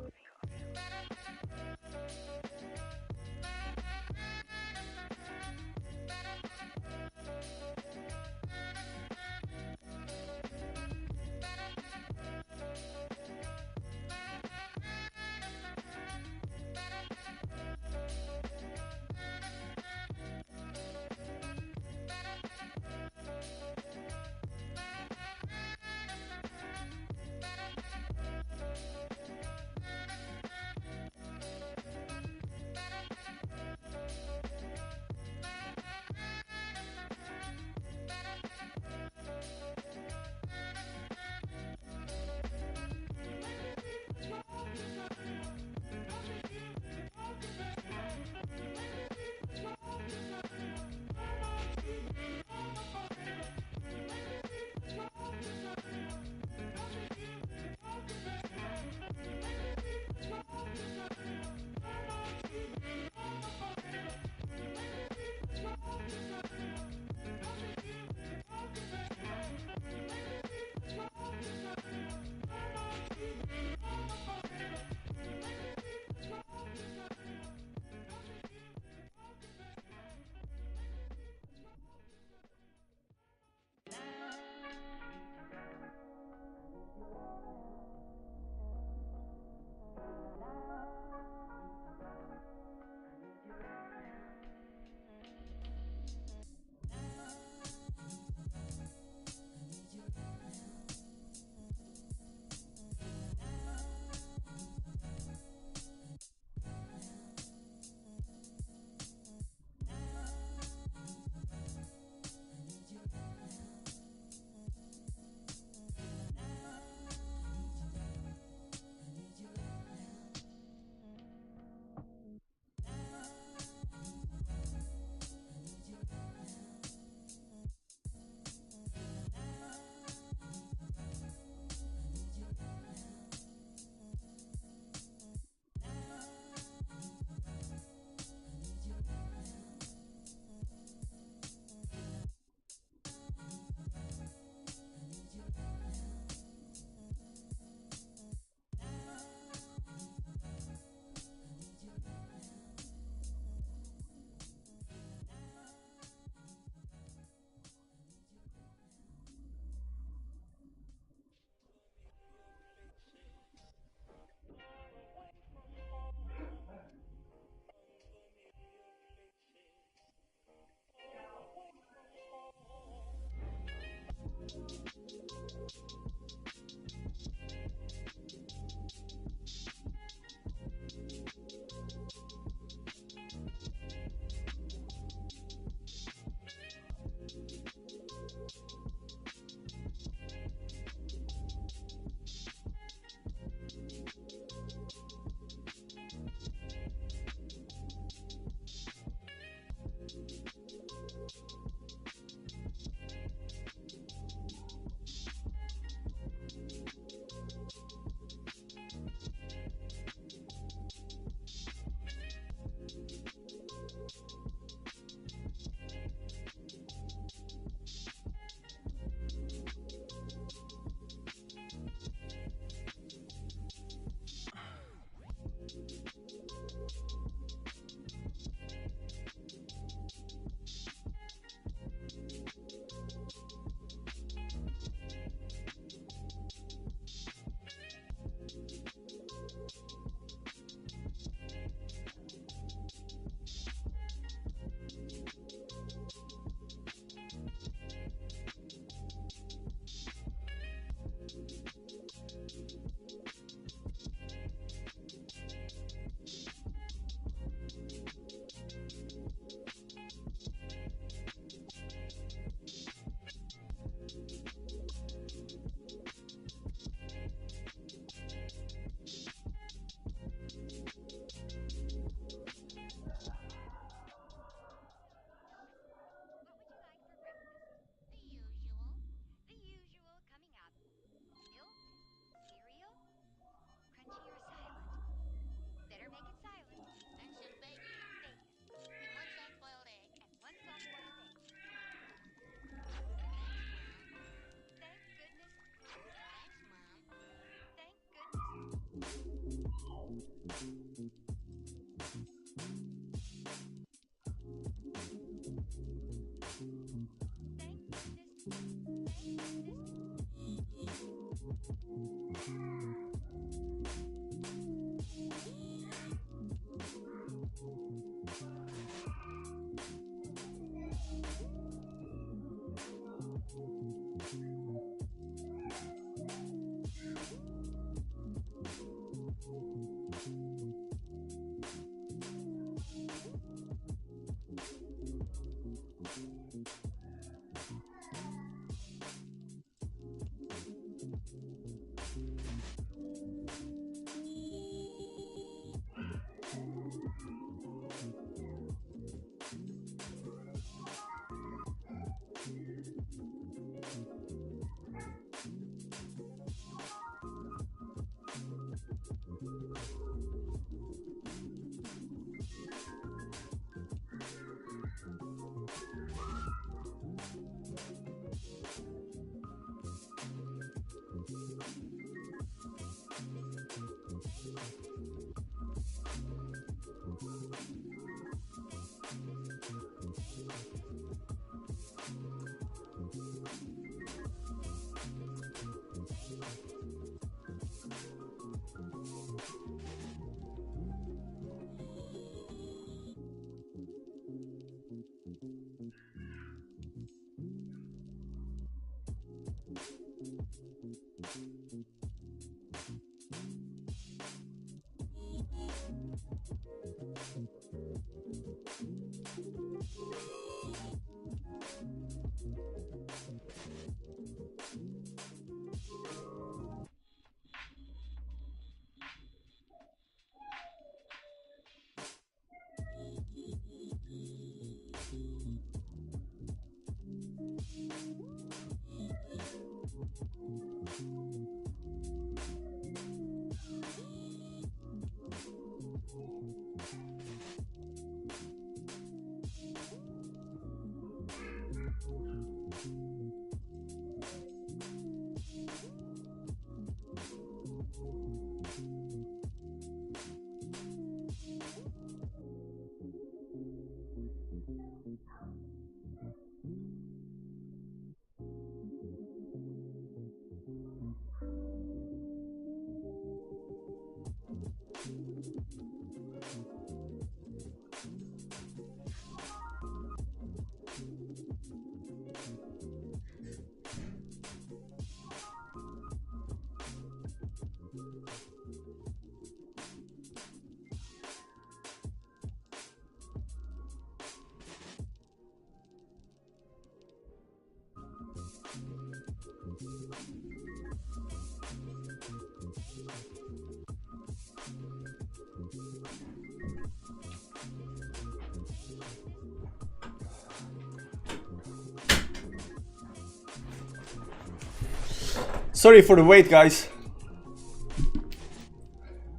Sorry for the wait, guys.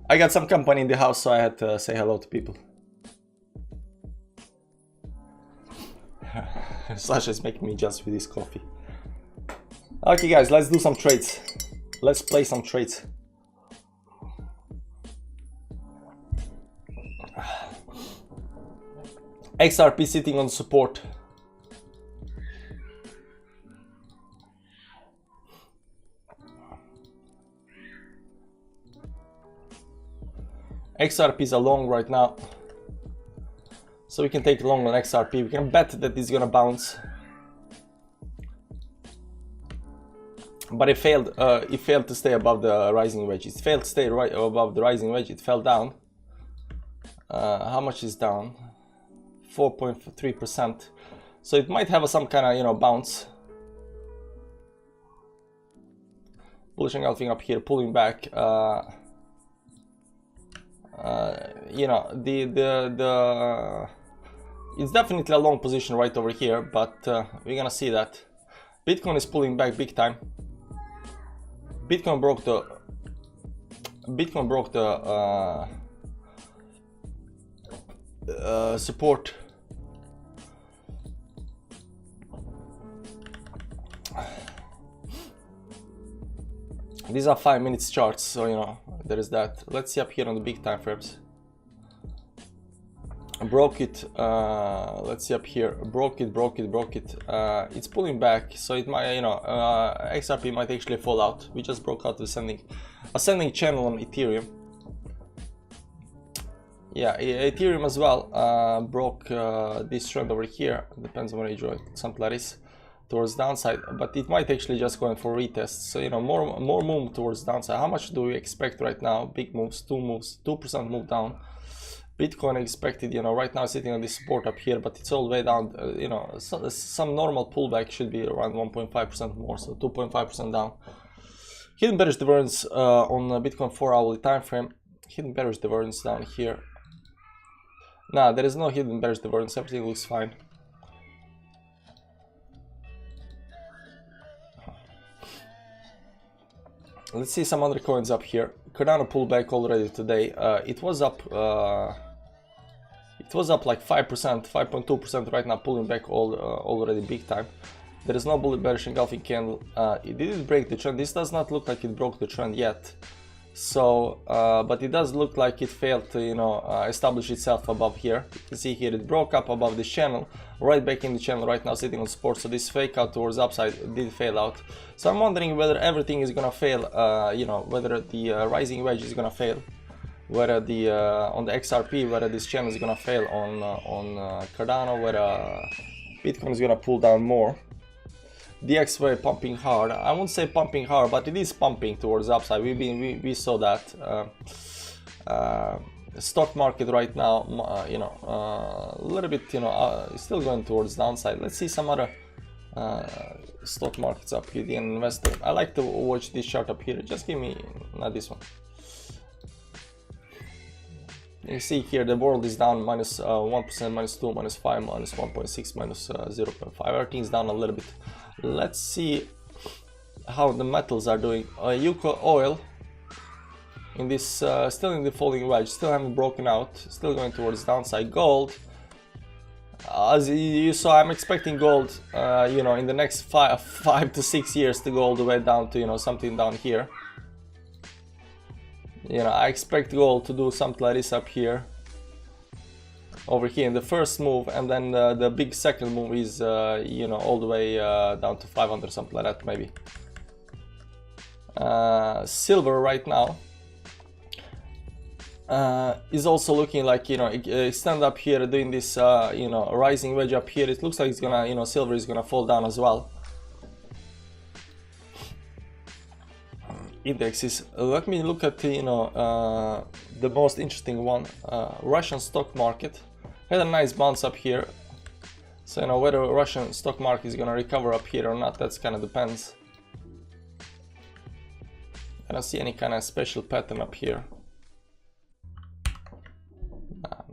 I got some company in the house, so I had to say hello to people. Sasha is making me just with this coffee. Okay, guys, let's do some trades. Let's play some trades. XRP sitting on support. XRP is a long right now, so we can take long on XRP. We can bet that it's gonna bounce, but it failed to stay above the rising wedge. It failed to stay right above the rising wedge. It fell down. How much is down? 4.3%. So it might have some kind of, you know, bounce. Bullish engulfing up here, pulling back. You know, it's definitely a long position right over here, but we're gonna see that Bitcoin is pulling back big time. Bitcoin broke the support. These are 5 minutes charts, so you know there is that. Let's see up here on the big time frames. Broke it. Let's see up here. Broke it. It's pulling back, so it might, you know, XRP might actually fall out. We just broke out the ascending channel on Ethereum. Yeah, Ethereum as well broke this trend over here. Depends on where you join, something like this, towards downside, but it might actually just go in for retest. So you know, more move towards downside. How much do we expect right now? Big moves, 2% move down. Bitcoin expected, you know, right now sitting on this support up here, but it's all the way down. You know, some normal pullback should be around 1.5% more, so 2.5% down. Hidden bearish divergence on Bitcoin 4-hourly time frame. Hidden bearish divergence down here. Nah, there is no hidden bearish divergence. Everything looks fine. Let's see some other coins up here. Cardano pulled back already today. It was up like 5%, 5.2% right now, pulling back already big time. There is no bearish engulfing candle. It didn't break the trend. This does not look like it broke the trend yet. So, but it does look like it failed to, you know, establish itself above here. You can see here it broke up above this channel, right back in the channel right now, sitting on support. So this fake out towards upside did fail out. So I'm wondering whether everything is gonna fail. You know, whether the rising wedge is gonna fail, whether the on the XRP, whether this channel is gonna fail on Cardano, whether Bitcoin is gonna pull down more. DXY pumping hard. I won't say pumping hard, but it is pumping towards upside. We saw that. Stock market right now, you know, a little bit, you know, still going towards downside. Let's see some other stock markets up here. The investor. I like to watch this chart up here. Just give me not this one. You see here the world is down minus 1%, minus 2, minus 5, minus 1.6, minus 0.5. Everything's down a little bit. Let's see how the metals are doing. Yuko oil in this still in the falling wedge, still haven't broken out, still going towards downside. Gold, as you saw, I'm expecting gold, you know, in the next 5 to 6 years to go all the way down to, you know, something down here. You know, I expect gold to do something like this up here, over here in the first move, and then the big second move is, you know, all the way down to 500, something like that maybe. Silver right now is also looking like, you know, stand up here doing this, you know, rising wedge up here. It looks like it's gonna, you know, silver is gonna fall down as well. Indexes. Let me look at, you know, the most interesting one. Russian stock market had a nice bounce up here, so you know whether Russian stock market is gonna recover up here or not, that's kind of depends. I don't see any kind of special pattern up here.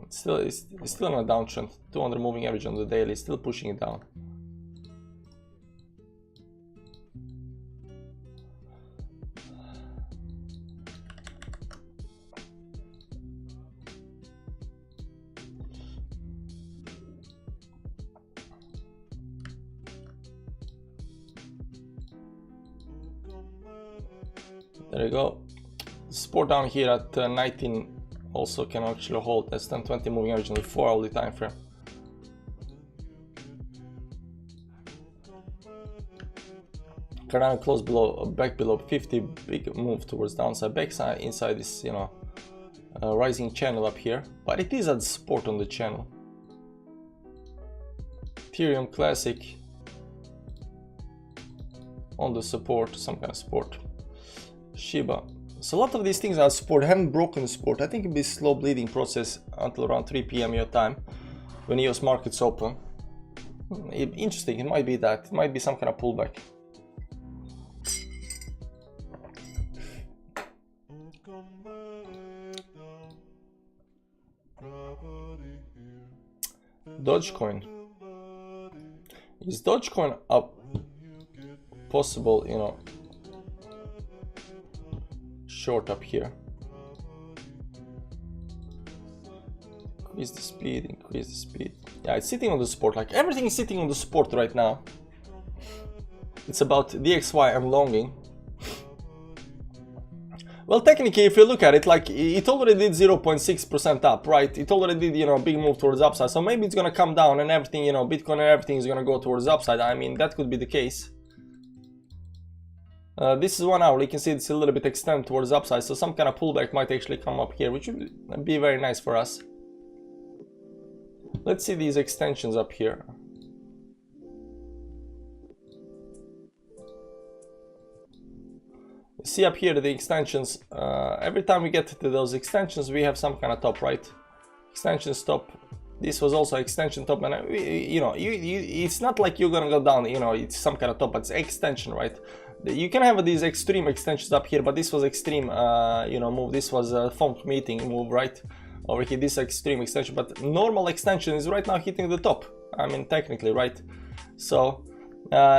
It's still on a downtrend. 200 moving average on the daily, still pushing it down. There you go. Support down here at 19 also can actually hold less than 20 moving average on the 4-hourly time frame. Cardano close below, back below 50, big move towards downside, backside inside this, you know, rising channel up here, but it is at support on the channel. Ethereum Classic on the support, some kind of support. Shiba. So a lot of these things are support, haven't broken the support. I think it'll be a slow bleeding process until around 3 PM your time when US markets open. Interesting, it might be that. It might be some kind of pullback. Dogecoin. Is Dogecoin up? Possible, you know, short up here. Increase the speed, increase the speed. Yeah, it's sitting on the support. Like everything is sitting on the support right now. It's about DXY and longing. Well, technically, if you look at it, like it already did 0.6% up, right? It already did, you know, a big move towards upside. So maybe it's gonna come down and everything, you know, Bitcoin and everything is gonna go towards upside. I mean, that could be the case. This is 1 hour. You can see it's a little bit extended towards upside, so some kind of pullback might actually come up here, which would be very nice for us. Let's see these extensions up here. See up here the extensions. Every time we get to those extensions, we have some kind of top, right? Extension stop. This was also extension top, and you know, it's not like you're gonna go down. You know, it's some kind of top, but it's extension, right? You can have these extreme extensions up here, but this was extreme, you know, move. This was a funk meeting move, right? Over here, this extreme extension, but normal extension is right now hitting the top. I mean, technically, right? So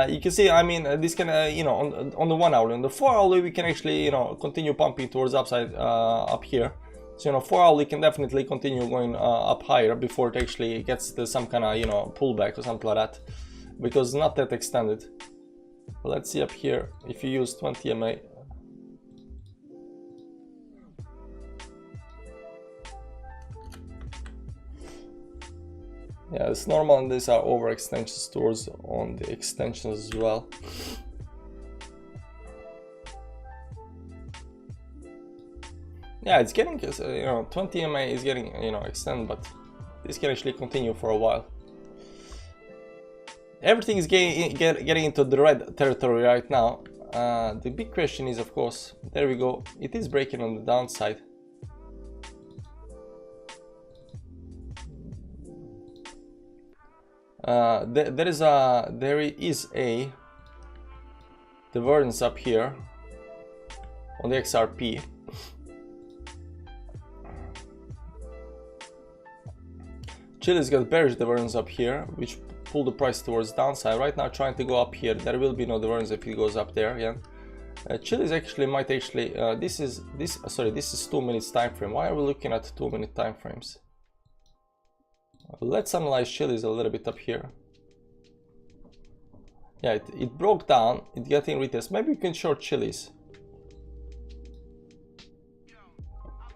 you can see, I mean, this can, you know, on the 1 hour, on the 4 hourly, we can actually, you know, continue pumping towards upside up here. So, you know, 4 hourly can definitely continue going up higher before it actually gets to some kind of, you know, pullback or something like that, because it's not that extended. Let's see up here if you use 20 MA. Yeah, it's normal, and these are overextensions towards on the extensions as well. Yeah, it's getting, you know, 20 MA is getting, you know, extended, but this can actually continue for a while. Everything is getting into the red territory right now. The big question is, of course, there we go. It is breaking on the downside. There is a divergence up here on the XRP. Chile's got bearish divergence up here, which pull the price towards downside. Right now trying to go up here. There will be no divergence if it goes up there. Yeah, Chile's actually might actually this is 2 minutes time frame. Why are we looking at 2 minute time frames? Let's analyze Chile's a little bit up here. Yeah, it broke down, it's getting retest. Maybe we can short Chile's.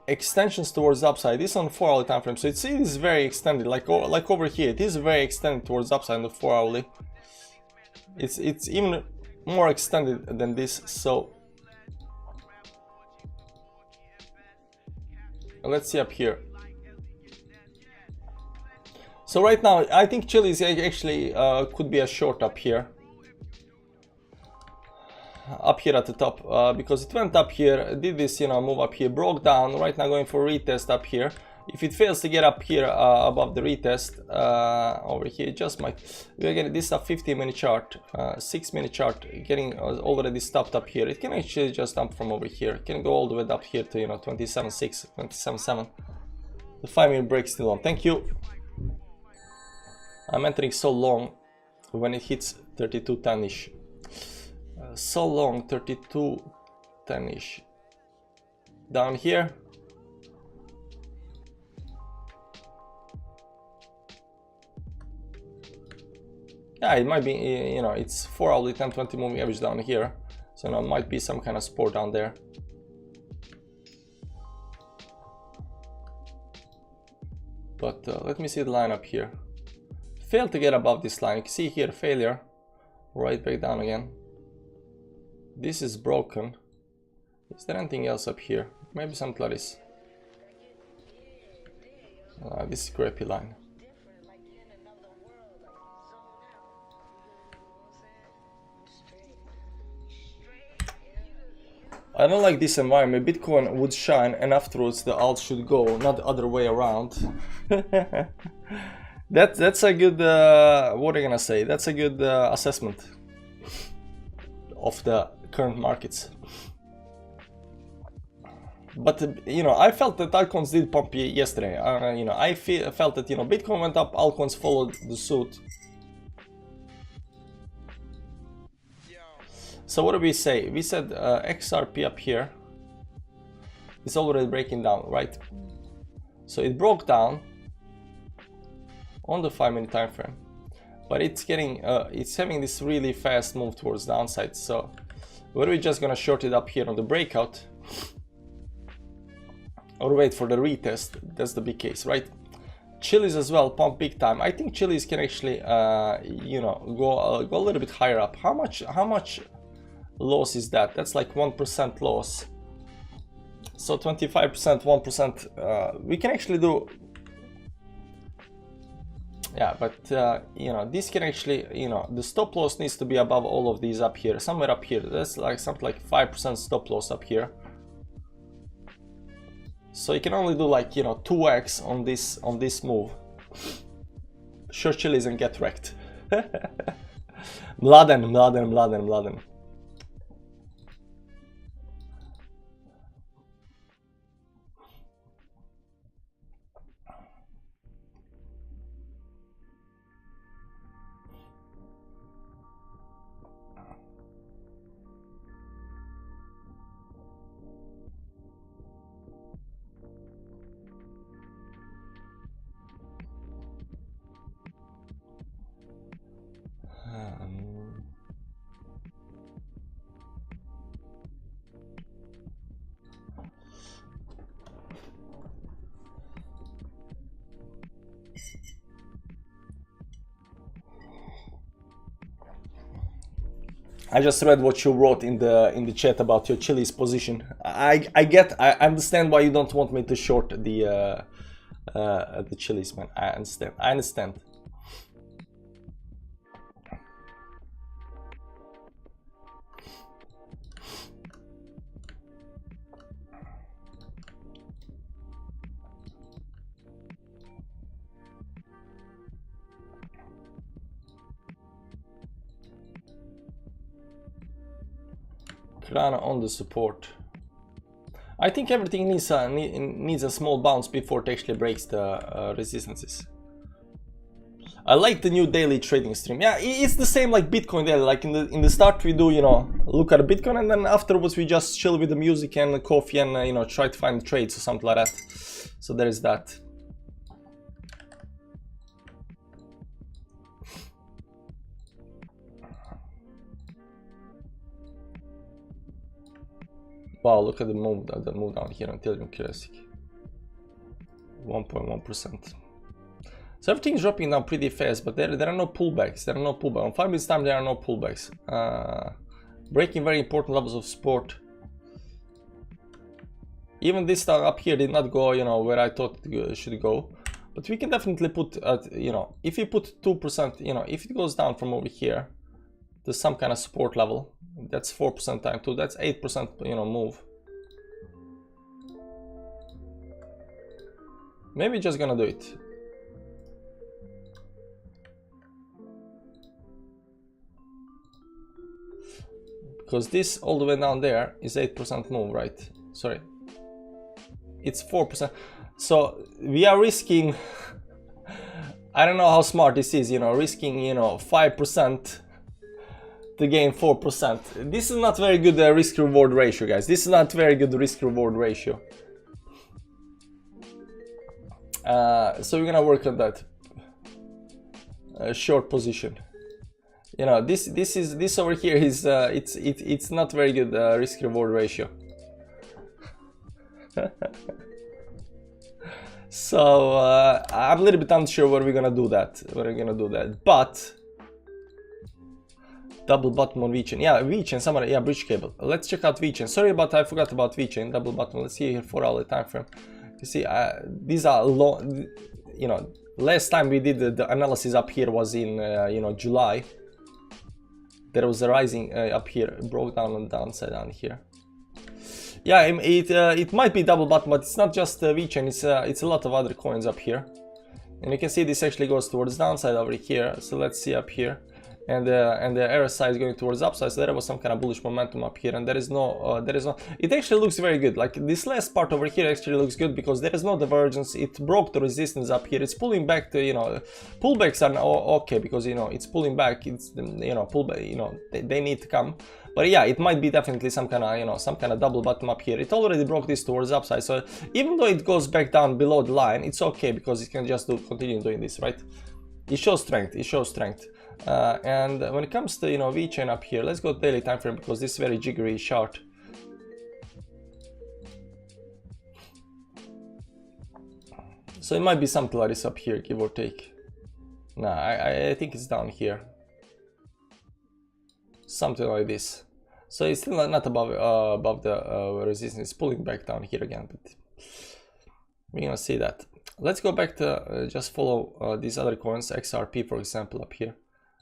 Extensions towards upside. This on 4 hourly time frame, so it is very extended, like over here. It is very extended towards upside on the 4 hourly. It's even more extended than this. So let's see up here. So right now, I think Chile is actually could be a short up here at the top, because it went up here, did this, you know, move up here, broke down. Right now going for retest up here. If it fails to get up here above the retest over here, just might. We're getting this a 15-minute chart, 6-minute chart, getting already stopped up here. It can actually just dump from over here. It can go all the way up here to 27.6, 27.7. The 5-minute break still on. Thank you. I'm entering so long when it hits 32.10ish. So long, 32.10ish. Down here. Yeah, it might be, it's 4-hourly 10-20 moving average down here. So it might be some kind of support down there. But let me see the line up here. Failed to get above this line. You can see here, failure. Right back down again. This is broken. Is there anything else up here? Maybe something like this. This is crappy line. I don't like this environment. Bitcoin would shine and afterwards the alt should go, not the other way around. That's a good, what are you gonna say? That's a good assessment of the current markets. But I felt that altcoins did pump yesterday. I felt that Bitcoin went up, altcoins followed the suit. So what do we say? We said XRP up here is already breaking down, right? So it broke down on the 5-minute time frame, but it's getting it's having this really fast move towards downside. So whether we're just gonna short it up here on the breakout or wait for the retest, that's the big case, right? Chili's as well pump big time. I think Chili's can actually go a little bit higher up. How much loss is that? That's like 1% loss. So 25%, 1%. We can actually do. Yeah, but this can actually, the stop loss needs to be above all of these up here, somewhere up here. That's like something like 5% stop loss up here. So you can only do like 2x on this move. Short Chili's and get wrecked. Mladen. I just read what you wrote in the chat about your Chili's position. I understand why you don't want me to short the Chili's, man. I understand. Krana on the support. I think everything needs a small bounce before it actually breaks the resistances. I like the new daily trading stream. Yeah, it's the same like Bitcoin daily. Like in the start we do look at Bitcoin, and then afterwards we just chill with the music and coffee and try to find trades or something like that. So there is that. Wow, look at the move down here on Ethereum Classic. 1.1%. So everything's dropping down pretty fast, but there are no pullbacks. On 5 minutes time there are no pullbacks. Breaking very important levels of support. Even this stuff up here did not go, where I thought it should go. But we can definitely put, if you put 2%, if it goes down from over here to some kind of support level, that's 4% time too. That's 8%, move. Maybe just gonna do it. Because this all the way down there is 8% move, right? Sorry. It's 4%. So we are risking, I don't know how smart this is, you know, risking, you know, 5% to gain 4%. This is not very good risk reward ratio, guys. This is not very good risk reward ratio. So we're gonna work on that. Short position. You know, this over here is it's not very good risk reward ratio. So I'm a little bit unsure where we're gonna do that. But double bottom on VeChain. Yeah, VeChain, somebody, yeah, bridge cable. Let's check out VeChain. Sorry about I forgot about VeChain. Double bottom. Let's see here 4 hour time frame. You see, these are long. You know, last time we did the analysis up here was in you know, July. There was a rising up here, broke down on the downside down here. Yeah, it might be double bottom, but it's not just VeChain. It's a lot of other coins up here, and you can see this actually goes towards downside over here. So let's see up here, and the RSI is going towards upside. So there was some kind of bullish momentum up here, and there is no. It actually looks very good. Like this last part over here actually looks good because there is no divergence. It broke the resistance up here. It's pulling back to, you know, pullbacks are okay because, you know, it's pulling back. It's, you know, pullback. You know, they need to come. But yeah, it might be definitely some kind of, you know, some kind of double bottom up here. It already broke this towards upside, so even though it goes back down below the line, it's okay because it can just continue doing this, right? It shows strength. It shows strength. And when it comes to, you know, VeChain up here, let's go daily time frame because this is very jiggery chart. So it might be something like this up here, give or take. Nah, I think it's down here. Something like this. So it's still not above the resistance. It's pulling back down here again, but we're gonna see that. Let's go back to just follow these other coins. XRP, for example, up here.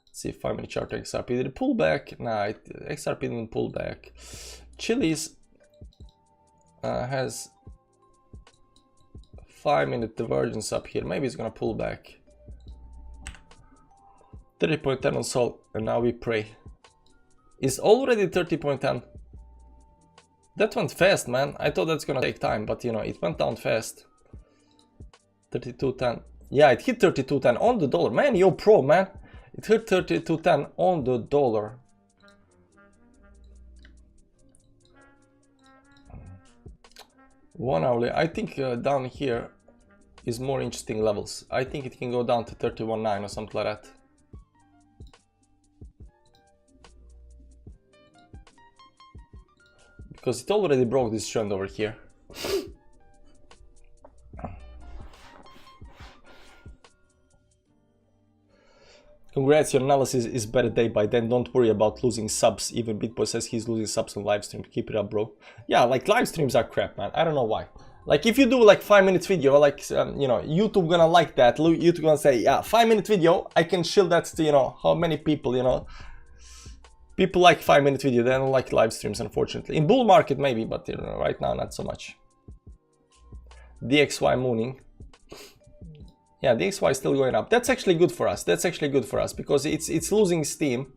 Let's see, 5-minute chart XRP. Did it pull back? Nah, XRP didn't pull back. Chili's has 5-minute divergence up here. Maybe it's gonna pull back. 30.10 on Sol, and now we pray. Is already 30.10. That went fast, man. I thought that's gonna take time, but you know, it went down fast. 32.10. Yeah, it hit 32.10 on the dollar. Man, you're pro, man. It hit 32.10 on the dollar. One hourly. I think down here is more interesting levels. I think it can go down to 31.9 or something like that. Because it already broke this trend over here. Congrats, your analysis is better day by day. Don't worry about losing subs. Even Bitboy says he's losing subs on live stream. Keep it up, bro. Yeah, like live streams are crap, man. I don't know why. Like if you do like 5-minute video, like you know, YouTube gonna like that. YouTube gonna say, yeah, 5-minute video. I can shield that to, you know, how many people, you know. People like 5-minute video, they don't like live streams, unfortunately. In bull market maybe, but you know, right now not so much. DXY mooning. Yeah, DXY is still going up. That's actually good for us. That's actually good for us because it's losing steam.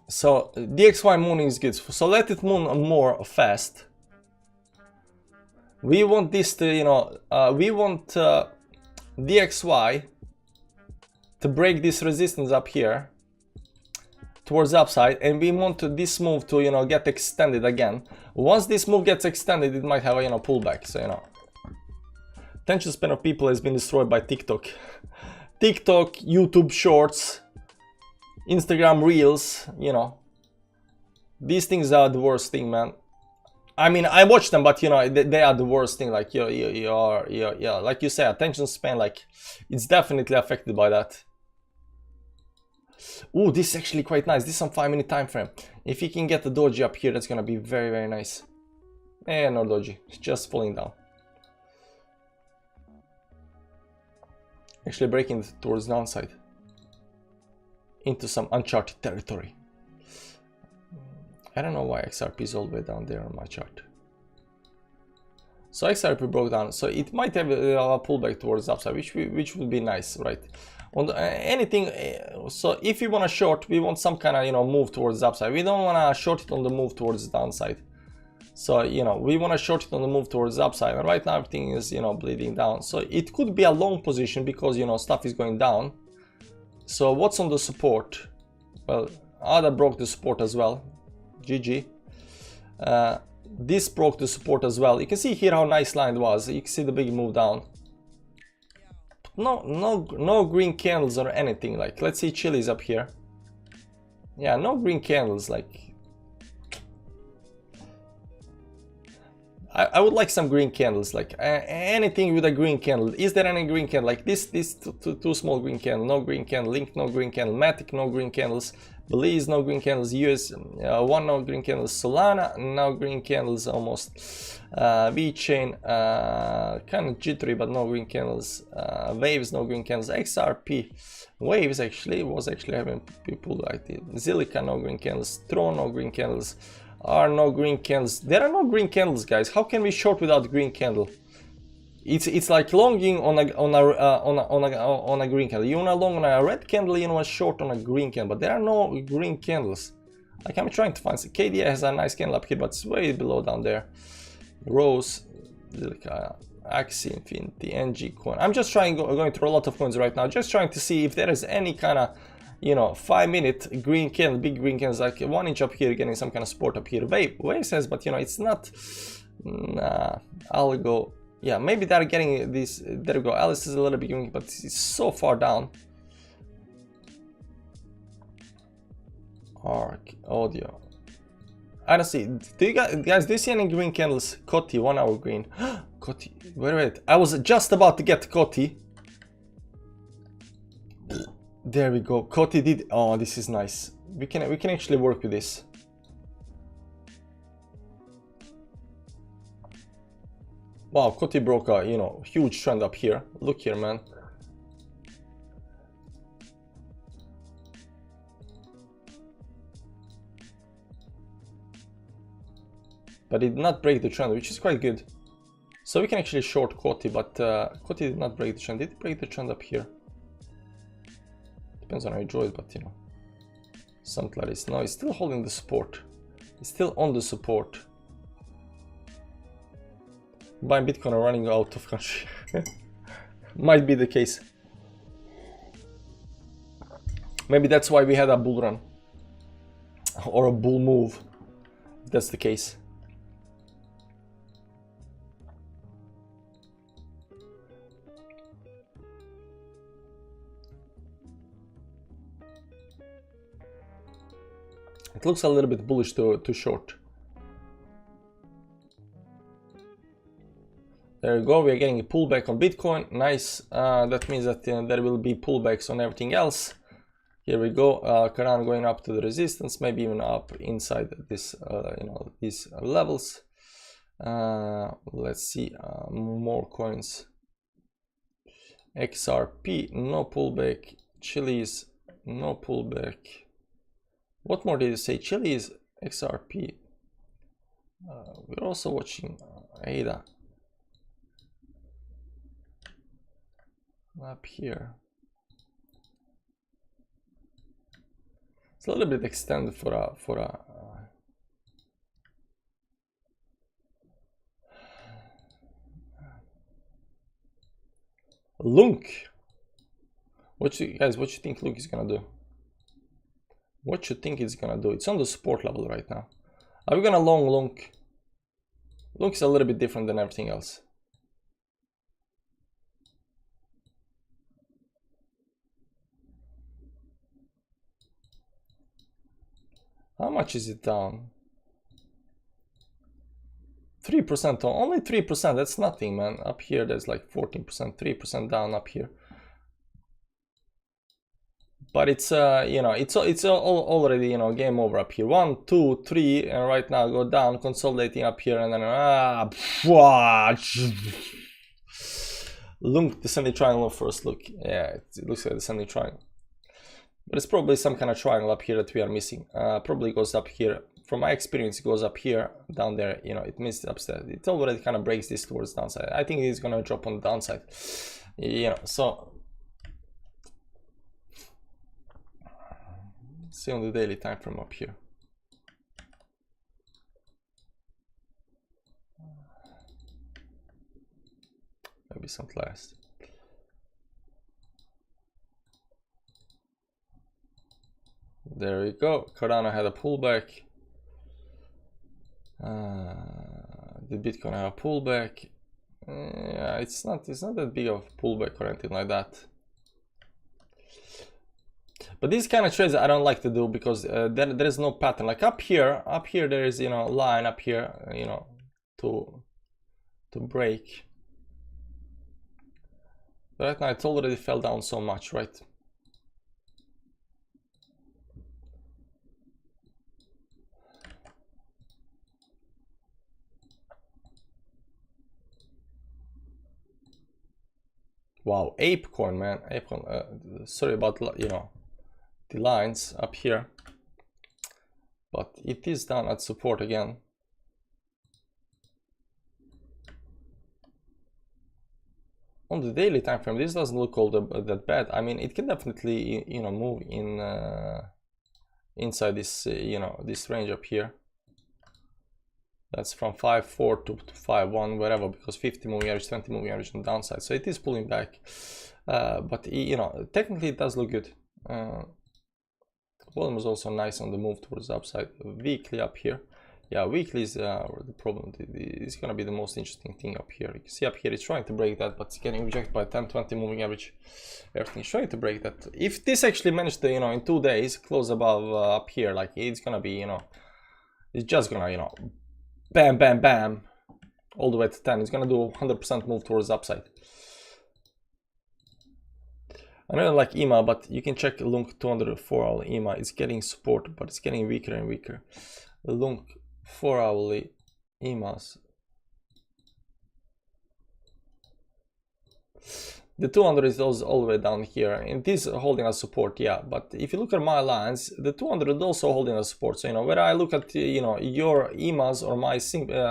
So DXY mooning is good. So let it moon on more fast. We want this to, you know, we want DXY to break this resistance up here towards the upside, and we want this move to, you know, get extended again. Once this move gets extended, it might have a, you know, pullback. So, you know, attention span of people has been destroyed by TikTok. TikTok, YouTube Shorts, Instagram Reels, you know, these things are the worst thing, man. I mean, I watch them, but you know, they are the worst thing. Like yeah, like you say, attention span, like it's definitely affected by that. Ooh, this is actually quite nice. This is some 5-minute time frame. If you can get the doji up here, that's gonna be very, very nice. And no doji, it's just falling down. Actually breaking towards downside into some uncharted territory. I don't know why XRP is all the way down there on my chart. So XRP broke down, so it might have a pullback towards the upside, which would be nice, right? On the, anything, so if we want to short, we want some kind of, you know, move towards the upside. We don't want to short it on the move towards the downside. So, you know, we want to short it on the move towards the upside, and right now everything is, you know, bleeding down. So it could be a long position because, you know, stuff is going down. So what's on the support? Well, ADA broke the support as well. GG. This broke the support as well. You can see here how nice line it was. You can see the big move down. No green candles or anything. Like, let's see Chili's up here. Yeah, no green candles. Like, I would like some green candles. Like anything with a green candle. Is there any green candle? Like this two small green candle. No green candle. Link, no green candle. Matic, no green candles. Belize, no green candles. US, one no green candles. Solana, no green candles almost. VeChain, kind of jittery, but no green candles. Waves, no green candles. XRP, Waves was actually having people like it. Zilliqa, no green candles. Tron, no green candles. Are no green candles. There are no green candles, guys. How can we short without green candle? It's like longing on a green candle. You want to long on a red candle, you want to short on a green candle, but there are no green candles. Like, I'm trying to find. KDA has a nice candle up here, but it's way below down there. Rose, Axie Infinity, NG coin. I'm just going through a lot of coins right now, just trying to see if there is any kind of, you know, 5-minute green candle, big green candles, like 1 inch up here, getting some kind of support up here. Wave says, but you know, it's not. Nah, I'll go. Yeah, maybe they're getting this. There we go. Alice is a little bit green, but it's so far down. Arc audio. I don't see. Do you guys? Do you see any green candles? Coty, 1 hour green. Coty, wait. I was just about to get Coty. There we go. Coty did. Oh, this is nice. We can actually work with this. Wow, Coty broke a, you know, huge trend up here. Look here, man. But it did not break the trend, which is quite good. So we can actually short Coty, but Coty did not break the trend. Did it break the trend up here? Depends on how you draw it, but you know, something like this. No, it's still holding the support. It's still on the support. Buying Bitcoin and running out of country. Might be the case. Maybe that's why we had a bull run. Or a bull move. If that's the case. It looks a little bit bullish to short. There we go. We are getting a pullback on Bitcoin. Nice. That means that there will be pullbacks on everything else. Here we go. Cardano going up to the resistance, maybe even up inside this, you know, these levels. Let's see more coins. XRP, no pullback. Chili's, no pullback. What more did you say? Chili's, XRP. We're also watching ADA. Up here. It's a little bit extended for a Lunk. What you think Lunk is gonna do? What you think it's gonna do? It's on the support level right now. Are we gonna long Lunk? Lunk is a little bit different than everything else. How much is it down? 3%, only 3%, that's nothing, man. Up here there's like 14%, 3% down up here. But it's you know, it's already, you know, game over up here. 1, 2, 3, and right now go down, consolidating up here, and then Lunk, descending triangle first look. Yeah, it looks like a descending triangle. But it's probably some kind of triangle up here that we are missing. Probably goes up here, from my experience, it goes up here, down there, you know, it missed upstairs. It already kind of breaks this towards downside. I think it's gonna drop on the downside, you know. So see on the daily time frame up here. Maybe some last. There we go. Cardano had a pullback. Did Bitcoin have a pullback? Yeah, it's not that big of a pullback or anything like that. But these kind of trades I don't like to do because there is no pattern. Like up here there is, you know, line up here, you know, to break. But right now it already fell down so much, right? Wow, ApeCoin, man, ApeCoin. Sorry about, you know, the lines up here, but it is down at support again. On the daily time frame, this doesn't look all that bad. I mean, it can definitely, you know, move in inside this, you know, this range up here. That's from 5.4 to 5.1, wherever, because 50 moving average, 20 moving average on the downside. So it is pulling back, but you know, technically it does look good. Volume is also nice on the move towards the upside. Weekly up here, yeah, weekly is the problem. It's gonna be the most interesting thing up here. You can see up here it's trying to break that, but it's getting rejected by 10-20 moving average. Everything is trying to break that. If this actually managed to, you know, in 2 days close above up here, like, it's gonna be, you know, it's just gonna, you know, bam, bam, bam, all the way to 10. It's gonna do 100% move towards the upside. I don't like EMA, but you can check LUNC 200 4-hour EMA. It's getting support, but it's getting weaker and weaker. The LUNC 4-hourly EMAs. The 200 is all the way down here, and it is holding a support, yeah. But if you look at my lines, the 200 is also holding a support. So, you know, whether I look at, you know, your EMAs or my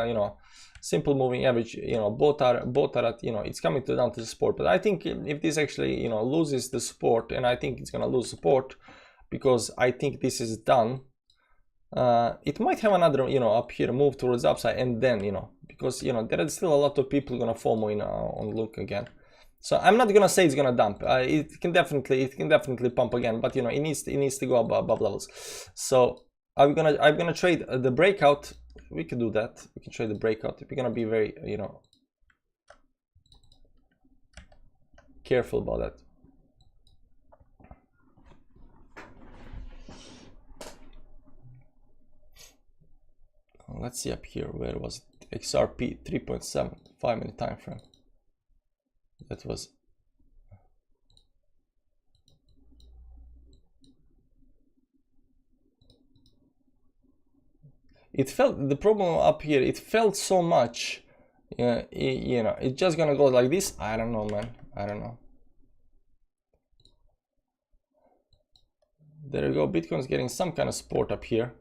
you know, simple moving average, you know, both are at, you know, it's coming down to the support. But I think if this actually, you know, loses the support, and I think it's gonna lose support because I think this is done, it might have another, you know, up here move towards the upside, and then, you know, because, you know, there is still a lot of people gonna FOMO in on LUNC again. So I'm not gonna say it's gonna dump. It can definitely pump again, but, you know, it needs to go above levels. So I'm gonna trade the breakout. We can do that. We can trade the breakout. We're gonna be very, you know, careful about that. Let's see up here, where was it? XRP 3.7, 5-minute time frame. That was, it felt, the problem up here, it felt so much, you know, it's just gonna go like this. I don't know, man, I don't know. There you go. Bitcoin's getting some kind of support up here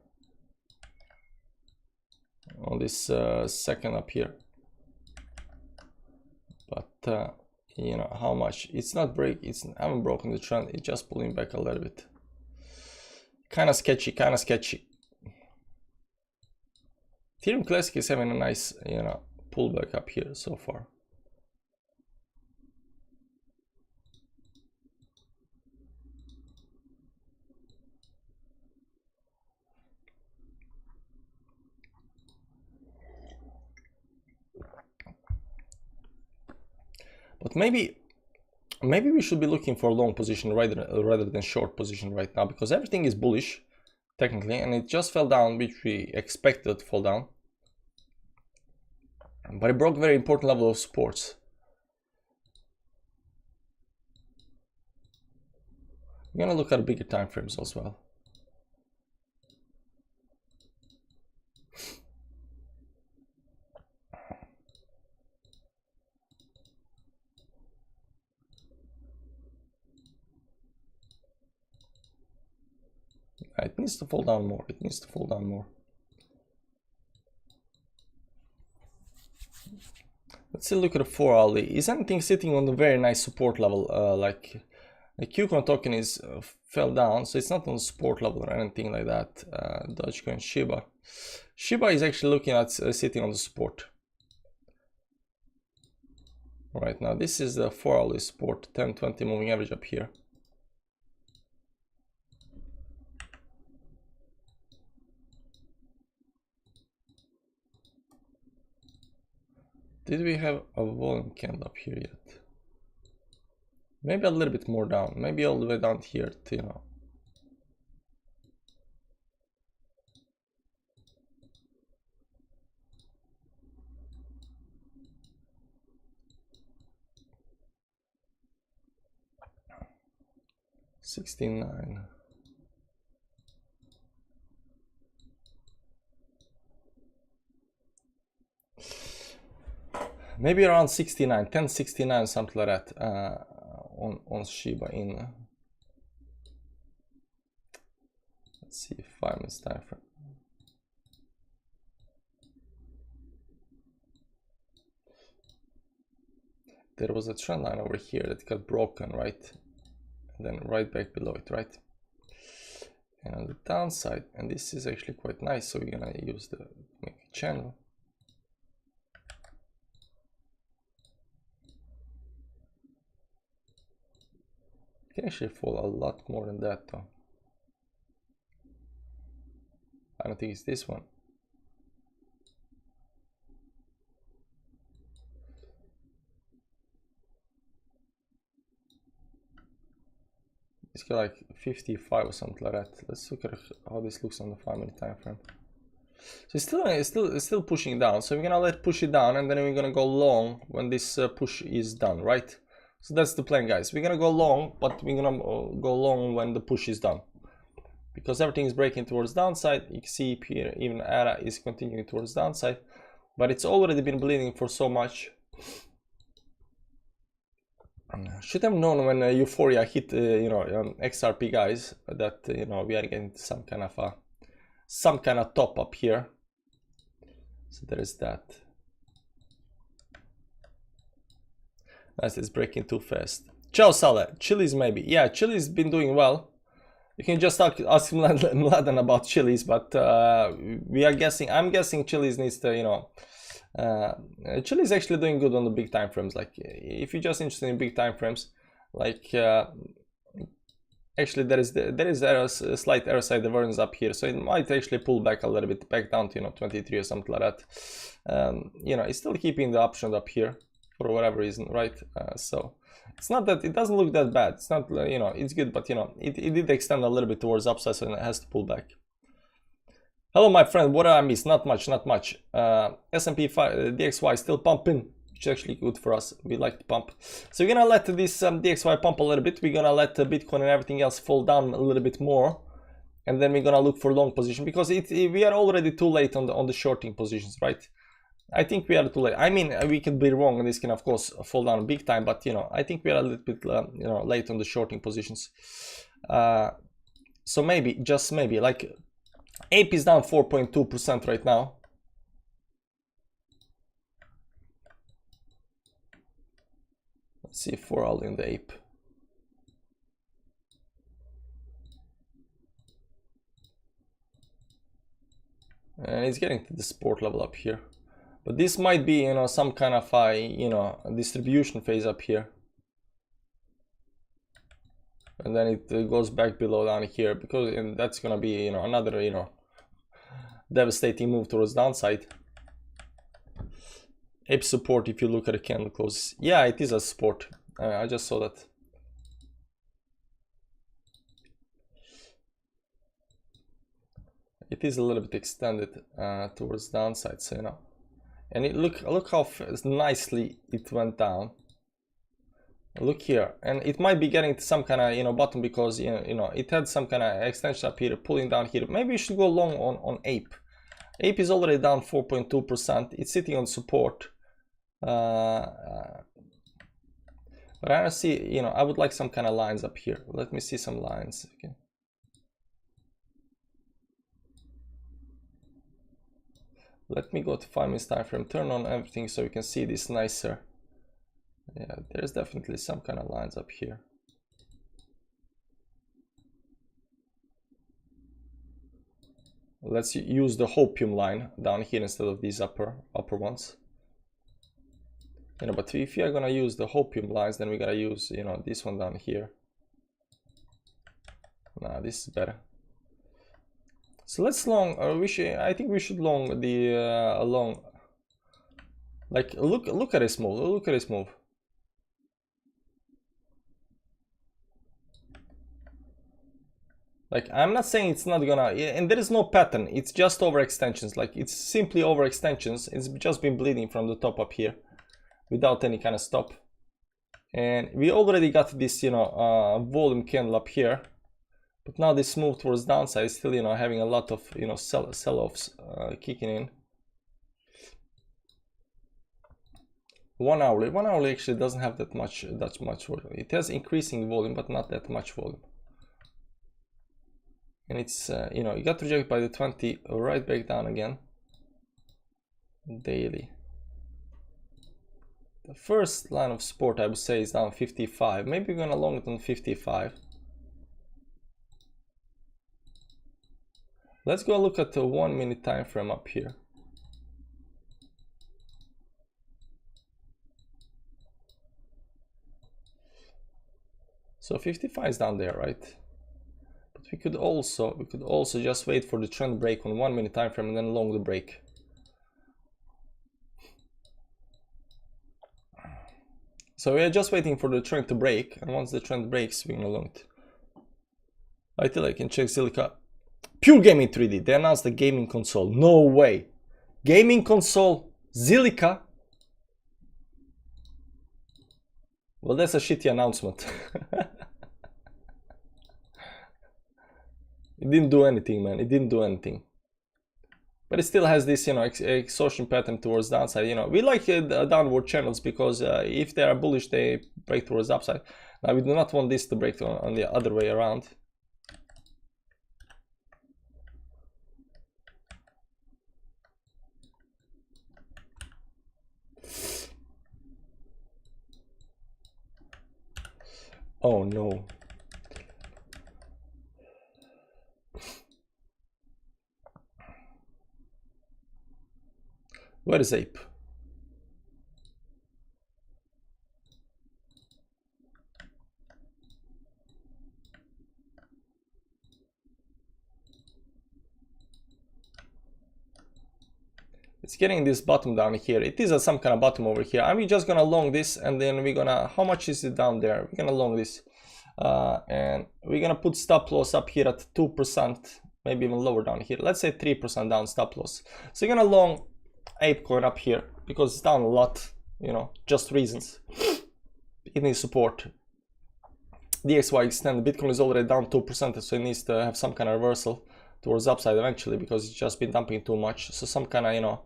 on this second up here, but you know, how much? It's not I haven't broken the trend. It's just pulling back a little bit. Kind of sketchy. Ethereum Classic is having a nice, you know, pullback up here so far. But maybe we should be looking for a long position rather than short position right now, because everything is bullish technically, and it just fell down, which we expected to fall down. But it broke very important level of supports. We're gonna look at bigger time frames as well. It needs to fall down more. Let's look at the 4 hourly. Is anything sitting on the very nice support level? Like the Qcoin token is fell down, so it's not on support level or anything like that. Dogecoin, Shiba. Shiba is actually looking at sitting on the support. Right now, this is the 4 hourly support, 10-20 moving average up here. Did we have a volume candle up here yet? Maybe a little bit more down, maybe all the way down here to, you know. $69. Maybe around 69, 1069, something like that, on Shiba in. Let's see, 5 minutes time frame. There was a trend line over here that got broken, right? And then right back below it, right? And on the downside, and this is actually quite nice, so we're gonna use the make a channel. It can actually fall a lot more than that though. I don't think it's this one. It's got like 55 or something like that. Let's look at how this looks on the 5 minute time frame. So it's still pushing down. So we're gonna let push it down, and then we're gonna go long when this push is done, right? So that's the plan, guys. We're gonna go long, but we're gonna go long when the push is done, because everything is breaking towards downside. You can see here even ARA is continuing towards downside, but it's already been bleeding for so much. Should have known when Euphoria hit, you know, XRP, guys, that you know we are getting some kind of top up here. So there is that. Nice, it's breaking too fast. Ciao, Saleh. Chili's maybe. Yeah, Chili's been doing well. You can just ask Mladen about Chili's, but we are guessing. I'm guessing Chili's needs to, you know. Chili's actually doing good on the big time frames. Like if you're just interested in big time frames, like actually there is a slight error side divergence up here, so it might actually pull back a little bit back down to, you know, 23 or something like that. You know, it's still keeping the option up here for whatever reason, right? So it's not that it doesn't look that bad. It's not, you know, it's good, but you know, it did extend a little bit towards upside, so it has to pull back. Hello, my friend. What did I miss? Not much, not much. S&P DXY still pumping, which is actually good for us. We like to pump. So we're gonna let this DXY pump a little bit. We're gonna let Bitcoin and everything else fall down a little bit more, and then we're gonna look for long position, because we are already too late on the shorting positions, right? I think we are too late. I mean, we could be wrong, and this can of course fall down big time, but you know, I think we are a little bit you know, late on the shorting positions. So maybe, just maybe, like. Ape is down 4.2% right now. Let's see 4 hourly in the Ape. And it's getting to the support level up here. But this might be, you know, some kind of a, you know, distribution phase up here. And then it goes back below down here, because and that's gonna be, you know, another, you know, devastating move towards downside. Ape support, if you look at the candle closes, yeah, it is a support. I just saw that. It is a little bit extended towards downside, so you know, and look how nicely it went down. Look here, and it might be getting to some kind of, you know, bottom, because you know it had some kind of extension up here, pulling down here. Maybe you should go long on Ape. Ape is already down 4.2%. It's sitting on support, but I don't see, you know, I would like some kind of lines up here. Let me see some lines. Okay. Let me go to 5 minutes time frame, turn on everything so you can see this nicer. Yeah, there's definitely some kind of lines up here. Let's use the hopium line down here instead of these upper ones. You know, but if you're gonna use the hopium lines, then we gotta use, you know, this one down here. Nah, this is better. So let's long, I think we should long the long. Like look at this move. Look at this move. Like, I'm not saying it's not gonna, and there is no pattern, it's just overextensions. Like, it's simply overextensions. It's just been bleeding from the top up here without any kind of stop. And we already got this, you know, volume candle up here. But now this move towards downside is still, you know, having a lot of, you know, sell-offs kicking in. 1 hourly actually doesn't have that much volume. It has increasing volume, but not that much volume. And it's, you know, it got rejected by the 20, right back down again. Daily. The first line of support, I would say, is down 55. Maybe we're gonna long it on 55. Let's go look at the 1 minute time frame up here. So 55 is down there, right? We could also just wait for the trend break on 1 minute time frame and then long the break. So we are just waiting for the trend to break, and once the trend breaks, we're gonna long it. I think I can check Silica. Pure Gaming 3D. They announced the gaming console. No way. Gaming console Zilliqa. Well, that's a shitty announcement. It didn't do anything, man. It didn't do anything. But it still has this, you know, exhaustion pattern towards downside. You know, we like downward channels because if they are bullish, they break towards upside. Now, we do not want this to break on the other way around. Oh, no. Where is Ape? It's getting this bottom down here. It is some kind of bottom over here. Are we just gonna long this and then we're gonna, how much is it down there? We're gonna long this and we're gonna put stop loss up here at 2%, maybe even lower down here. Let's say 3% down stop loss. So you're gonna long Apecoin up here because it's down a lot, you know, just reasons. It needs support. DXY extend, Bitcoin is already down 2%, so it needs to have some kind of reversal towards upside eventually because it's just been dumping too much. So some kind of, you know,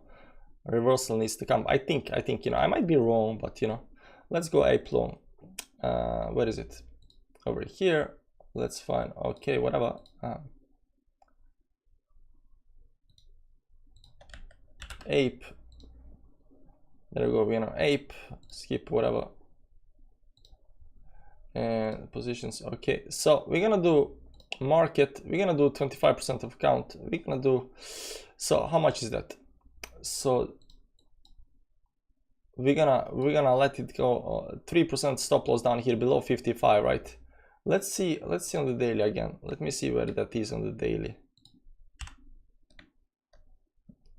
reversal needs to come. I think, you know, I might be wrong, but you know, let's go Ape long. Where is it? Over here. Let's find, okay, whatever. Ape. There we go, you know, Ape, skip whatever. And positions, okay. So we're gonna do market, we're gonna do 25% of count. We're gonna do, so how much is that? So we're gonna let it go 3% stop loss down here below 55, right? Let's see on the daily again. Let me see where that is on the daily.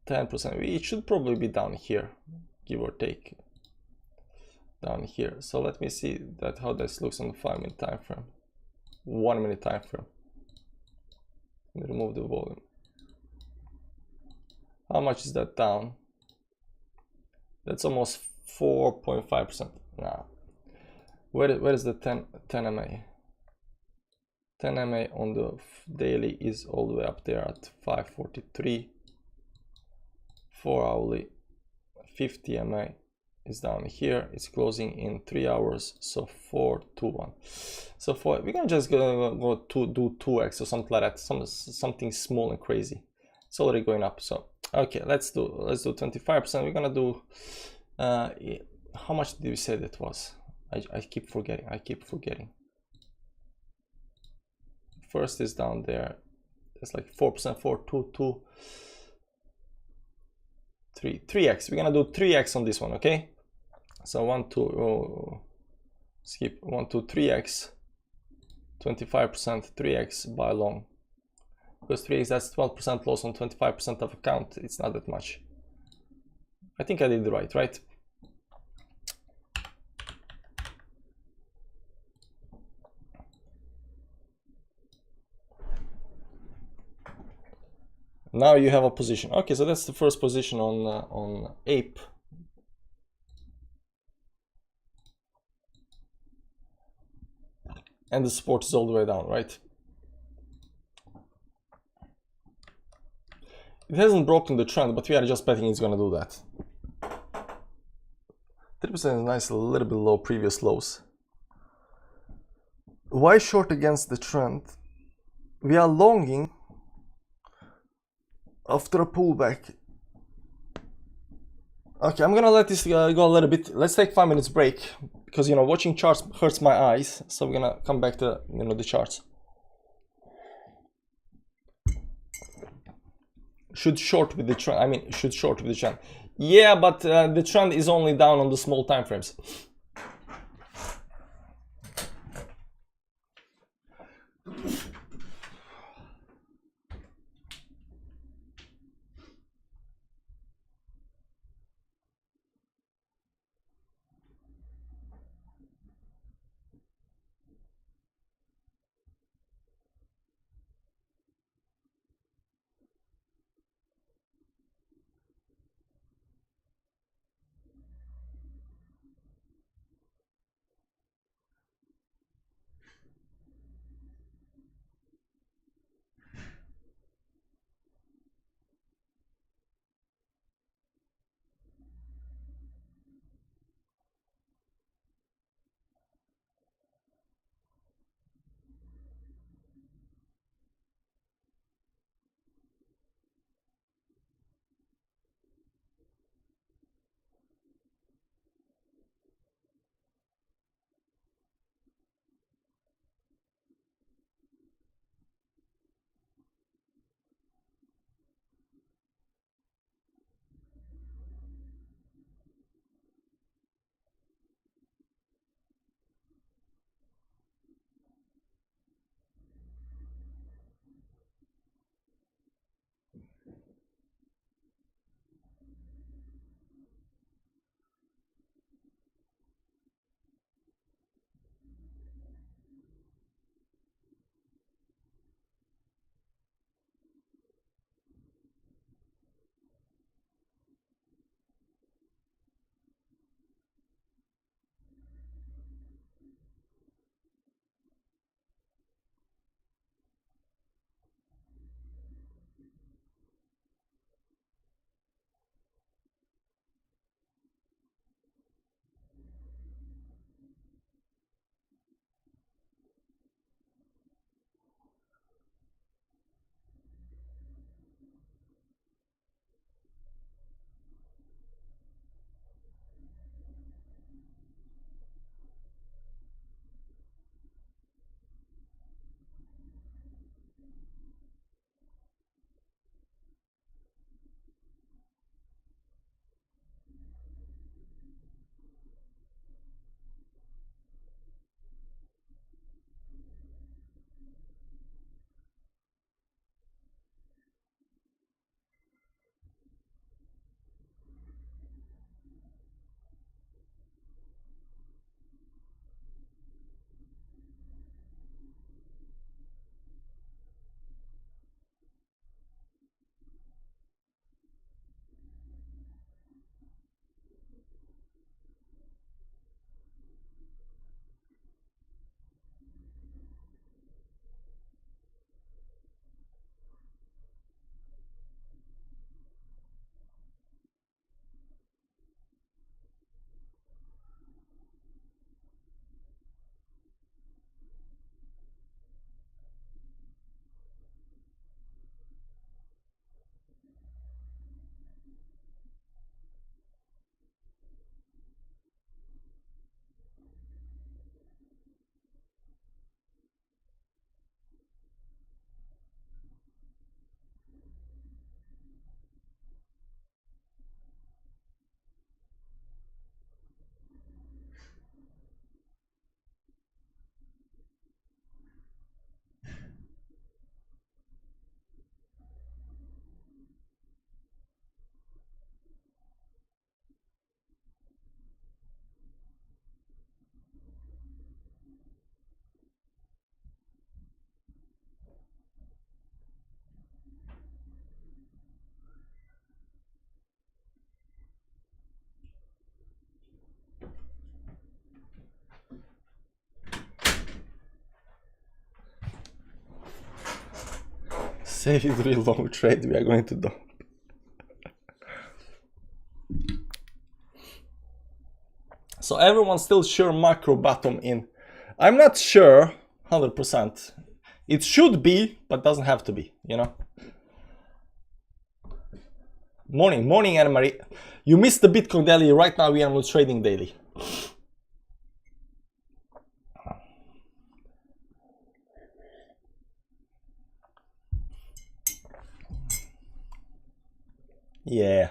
10%. It should probably be down here, give or take. Down here. So let me see that how this looks on the 5 minute time frame. 1 minute time frame. Let me remove the volume. How much is that down? That's almost 4.5%. Now, where is the 10 MA? 10 MA on the daily is all the way up there at 543. 4 hourly 50 MA is down here. It's closing in 3 hours, so 421. So we're gonna just go to do 2x or something like that, something small and crazy. It's already going up, so Okay, let's do 25%. We're gonna do how much did we say that was? I keep forgetting. First is down there. It's like 4%, 4, 2, 2, 3, 3x. We're gonna do 3x on this one, okay? So 1, 2, skip 1, 2, 3x, 25%, 3x by long. Because 3x, that's 12% loss on 25% of account. It's not that much. I think I did it right? Now you have a position. Okay, so that's the first position on ape. And the support is all the way down, right? It hasn't broken the trend, but we are just betting it's gonna do that. 3% is nice, a little bit low previous lows. Why short against the trend? We are longing after a pullback. Okay, I'm gonna let this go a little bit. Let's take 5 minutes break because watching charts hurts my eyes. So we're gonna come back to the charts. Should short with the trend. I mean, should short with the trend. Yeah, but the trend is only down on the small time frames. Say it's real long trade we are going to do. So everyone's still sure macro bottom in. I'm not sure 100%. It should be, but doesn't have to be, you know. Morning, Anne-Marie. You missed the Bitcoin daily. Right now we are on the trading daily. Yeah.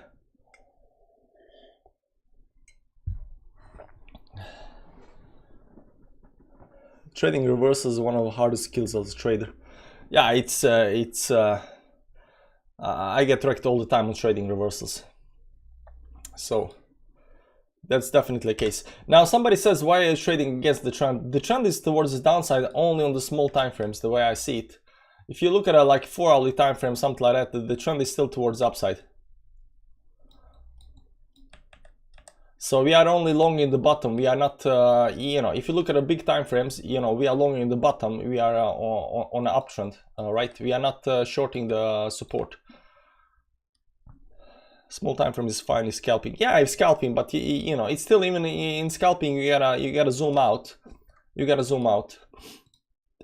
Trading reversals is one of the hardest skills as a trader. Yeah, I get wrecked all the time on trading reversals. So that's definitely the case. Now somebody says, why are you trading against the trend? The trend is towards the downside only on the small time frames, the way I see it. If you look at a like 4-hourly time frame, something like that, the trend is still towards the upside. So we are only long in the bottom. We are not, you know, if you look at the big time frames, you know, we are long in the bottom. We are on an uptrend, right? We are not shorting the support. Small time frame is fine. Is scalping. Yeah, it's scalping, but you know, it's still, even in scalping, you gotta zoom out. You gotta zoom out.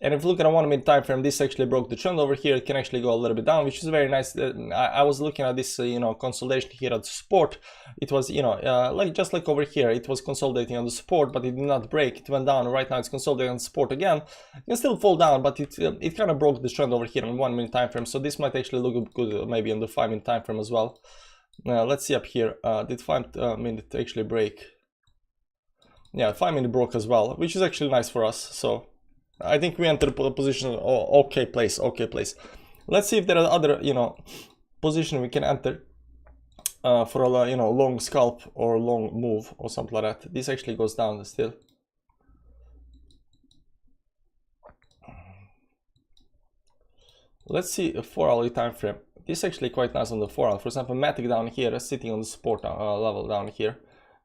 And if you look at a 1 minute time frame, this actually broke the trend over here. It can actually go a little bit down, which is very nice. I was looking at this, you know, consolidation here at the support. It was, you know, like just like over here, it was consolidating on the support, but it did not break. It went down. Right now, it's consolidating on the support again. It can still fall down, but it kind of broke the trend over here on 1 minute time frame. So this might actually look good, maybe on the 5 minute time frame as well. Let's see up here. Did 5 minute actually break? Yeah, 5 minute broke as well, which is actually nice for us. So I think we entered a position, okay place. Let's see if there are other, you know, position we can enter for a, you know, long scalp or long move or something like that. This actually goes down still. Let's see a 4-hourly time frame. This is actually quite nice on the 4 hour. For example, Matic down here is sitting on the support level down here.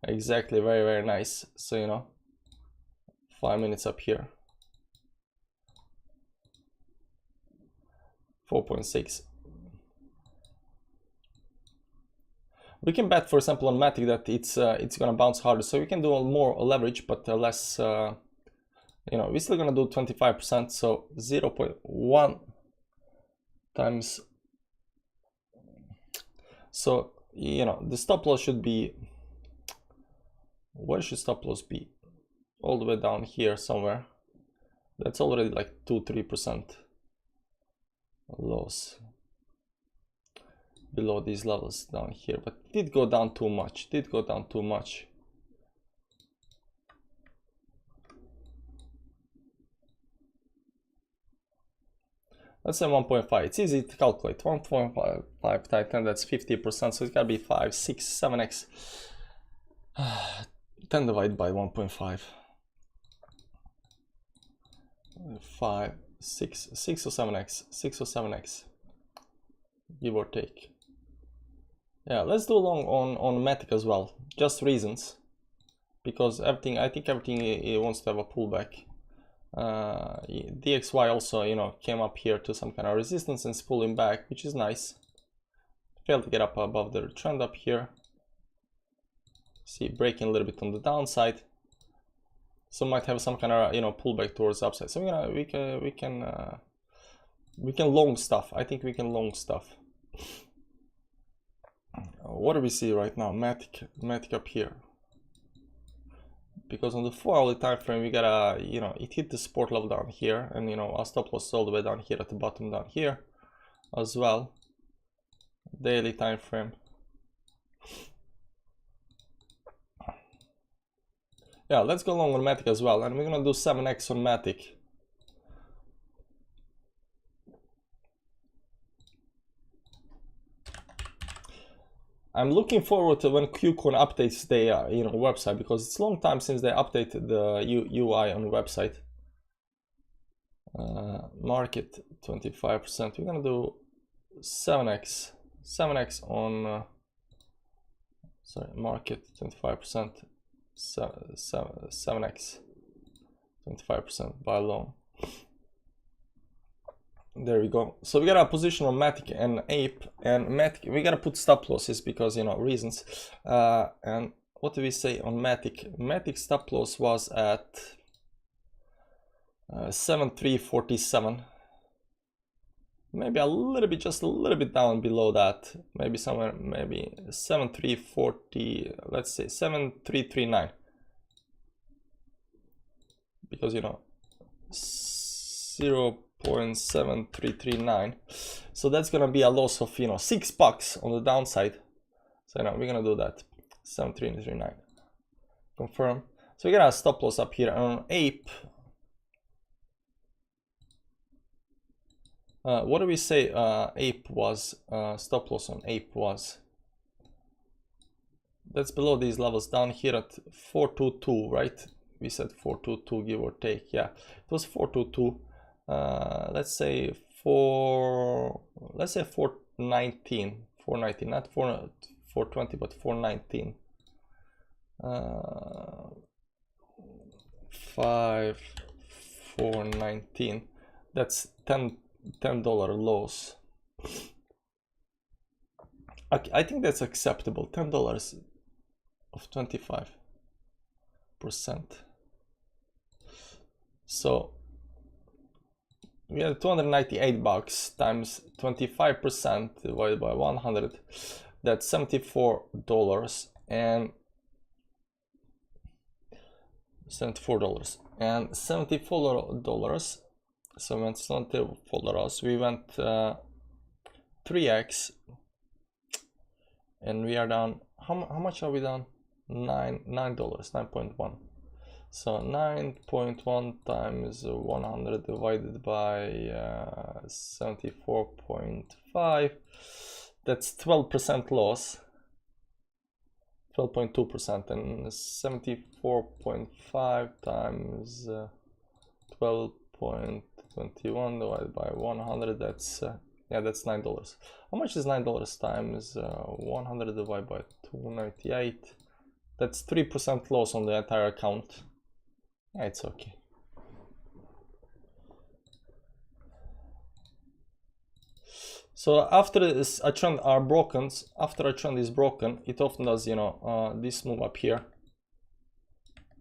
Exactly, very nice. So, you know, 5 minutes up here. 4.6. We can bet, for example, on Matic that it's gonna bounce harder, so we can do more leverage, but less. You know, we're still gonna do 25%, so 0.1 times. So you know, the stop loss should be. Where should stop loss be? All the way down here somewhere. That's already like 2-3% loss below these levels down here, but it did go down too much. Let's say 1.5. It's easy to calculate. 1.5 times 10, that's 50%, so it's gotta be 5, 6, 7x. 10 divided by 1.5. 5, 6 or 7x, give or take. Yeah, let's do long on Matic as well, just reasons, because everything, I think everything it wants to have a pullback. DXY also, you know, came up here to some kind of resistance and is pulling back, which is nice. Failed to get up above the trend up here. See, breaking a little bit on the downside. So might have some kind of, you know, pullback towards the upside. So we can long stuff. I think we can long stuff. What do we see right now? Matic up here. Because on the 4-hourly time frame, we gotta, you know, it hit the support level down here, and you know, our stop loss is all the way down here at the bottom down here as well. Daily time frame. Yeah, let's go long on Matic as well, and we're gonna do 7x on Matic. I'm looking forward to when KuCoin updates their, you know, website, because it's a long time since they updated the UI on the website. Market 25%. We're gonna do 7x on. Sorry, market 25%. 7x 25% buy long. There we go. So we got a position on Matic and Ape, and Matic we gotta put stop losses because, you know, reasons. And what do we say on Matic? Matic stop loss was at 7347. Maybe a little bit, just a little bit down below that. Maybe somewhere, maybe 7340. Let's say 7339. Because, you know, 0.7339, so that's gonna be a loss of, you know, $6 on the downside. So now we're gonna do that. 7339, confirm. So we got a stop loss up here on Ape. What do we say Ape was, stop loss on Ape was? That's below these levels down here at 422, right? We said 422 give or take. Yeah, it was 422. Let's say 419, not 420, but 419. 419. That's $10 loss. I think that's acceptable. $10 of 25%. So we have $298 times 25% divided by 100. That's $74 and $74 and $74. So when $74, we went 3x, and we are down. How much are we down? $9, 9.1. So 9.1 times 100 divided by 74.5. That's 12% loss. 12.2%, and 74.5 times 12.21 divided by 100. That's yeah, that's $9. How much is $9 times 100 divided by 298? That's 3% loss on the entire account. Yeah, it's okay. So after a trend are broken, after a trend is broken, it often does, you know, this move up here.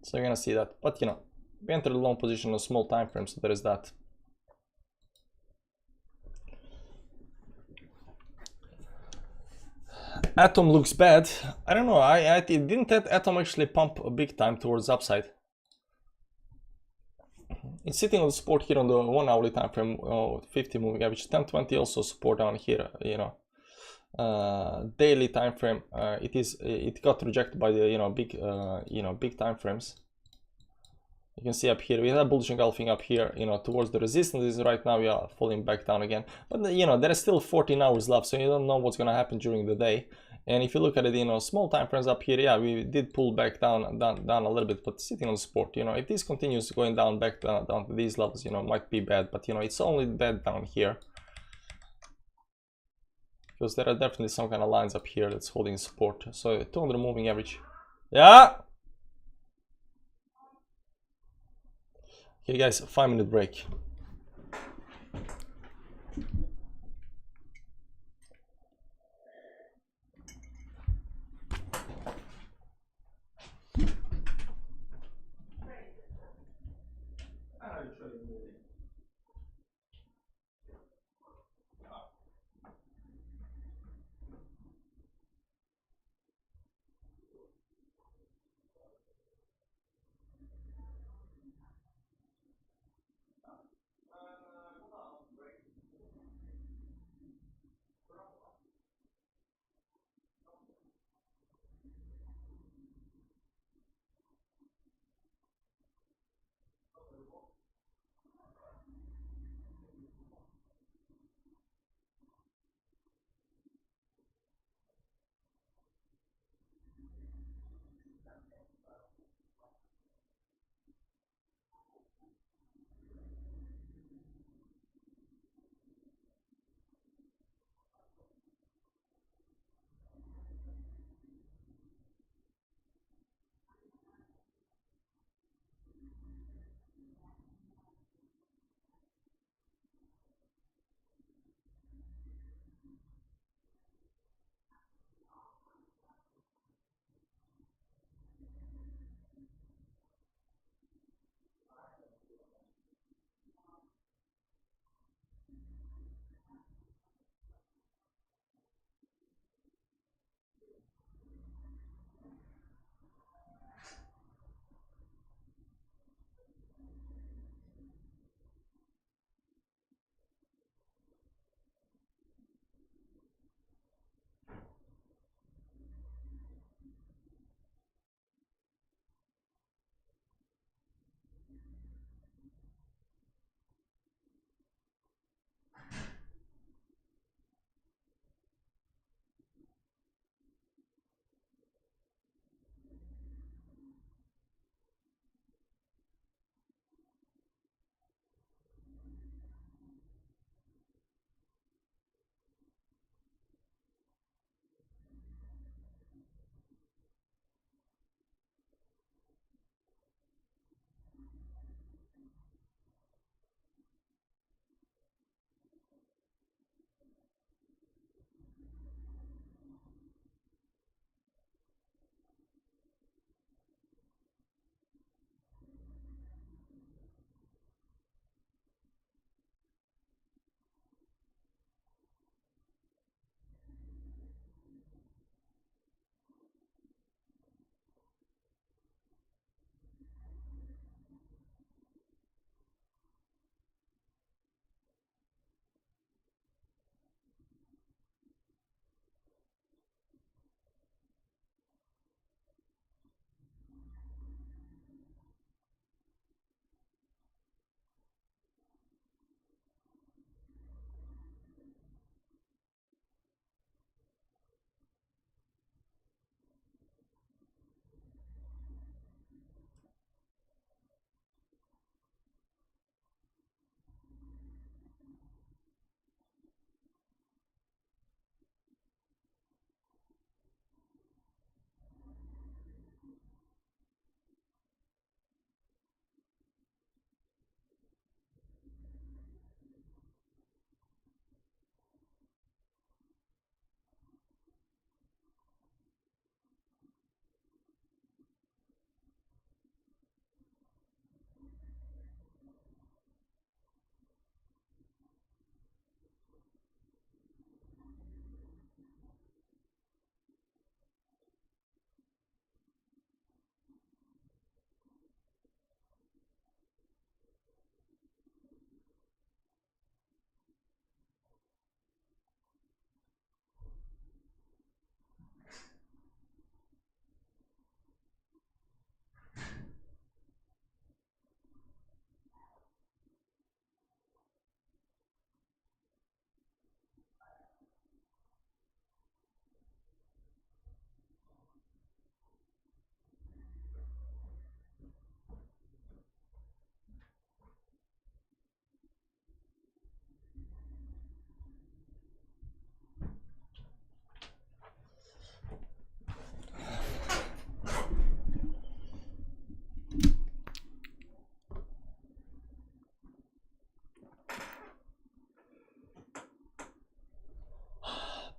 So you're gonna see that. But you know, we entered a long position on small time frame, so there is that. Atom looks bad. I don't know. Didn't that Atom actually pump a big time towards upside? It's sitting on support here on the 1 hourly time frame, 50 moving average, 1020 also support down here. You know, daily time frame. It got rejected by the big time frames. You can see up here we have bullish engulfing up here, you know, towards the resistance. Right now we are falling back down again, but you know, there is still 14 hours left, so you don't know what's gonna happen during the day. And if you look at it, you know, small time frames up here, yeah, we did pull back down a little bit, but sitting on support. You know, if this continues going down back down to these levels, you know, might be bad, but you know, it's only bad down here because there are definitely some kind of lines up here that's holding support. So 200 moving average, yeah. Okay guys, 5-minute break.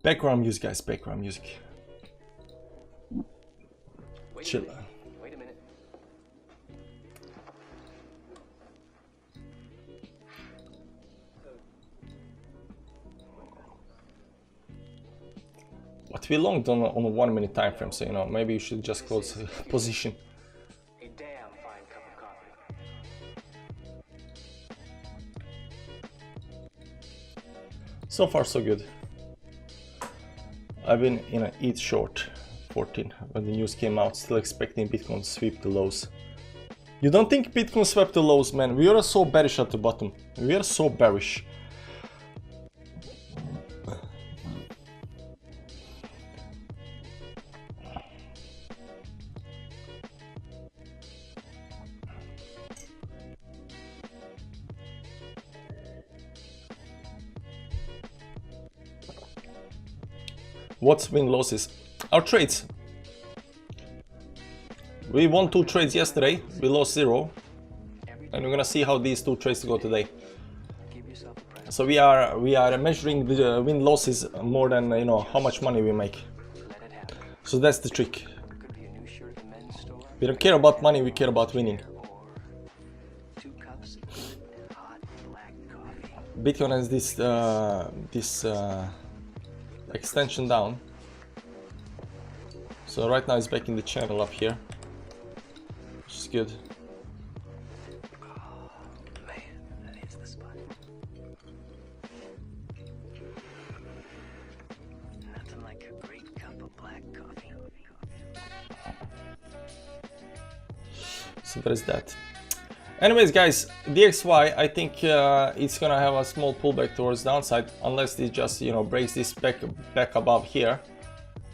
Background music, guys, background music. Chill. Wait a minute. But we longed on a 1 minute time frame, so you know, maybe you should just close position. A damn fine cup of coffee. So far so good. I've been in a ETH short 14 when the news came out, still expecting Bitcoin to sweep the lows. You don't think Bitcoin swept the lows, man? We are so bearish at the bottom. We are so bearish. What's win losses? Our trades. We won 2 trades yesterday, we lost 0. And we're gonna see how these 2 trades go today. So we are measuring the win losses more than you know how much money we make. So that's the trick. We don't care about money, we care about winning. Bitcoin has this extension down. So right now it's back in the channel up here, which is good. Oh man, that is the spot. Nothing like a great cup of black coffee. So there is that. Anyways, guys, DXY, I think it's gonna have a small pullback towards downside unless it just you know breaks this back above here.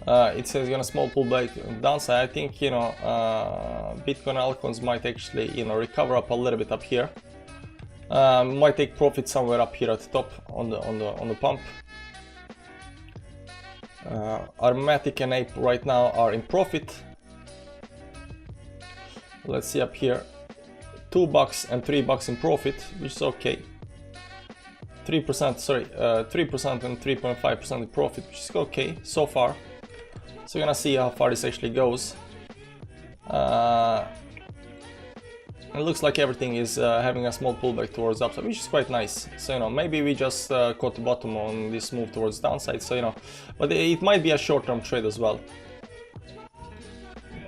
It says gonna small pullback downside. I think you know Bitcoin altcoins might actually you know recover up a little bit up here. Might take profit somewhere up here at the top on the pump. Armatic and Ape right now are in profit. Let's see up here. $2 and $3 in profit, which is okay. 3%, sorry, 3% and 3.5% in profit, which is okay so far. So we're gonna see how far this actually goes. It looks like everything is having a small pullback towards upside, which is quite nice. So you know, maybe we just caught the bottom on this move towards downside. So you know, but it might be a short-term trade as well.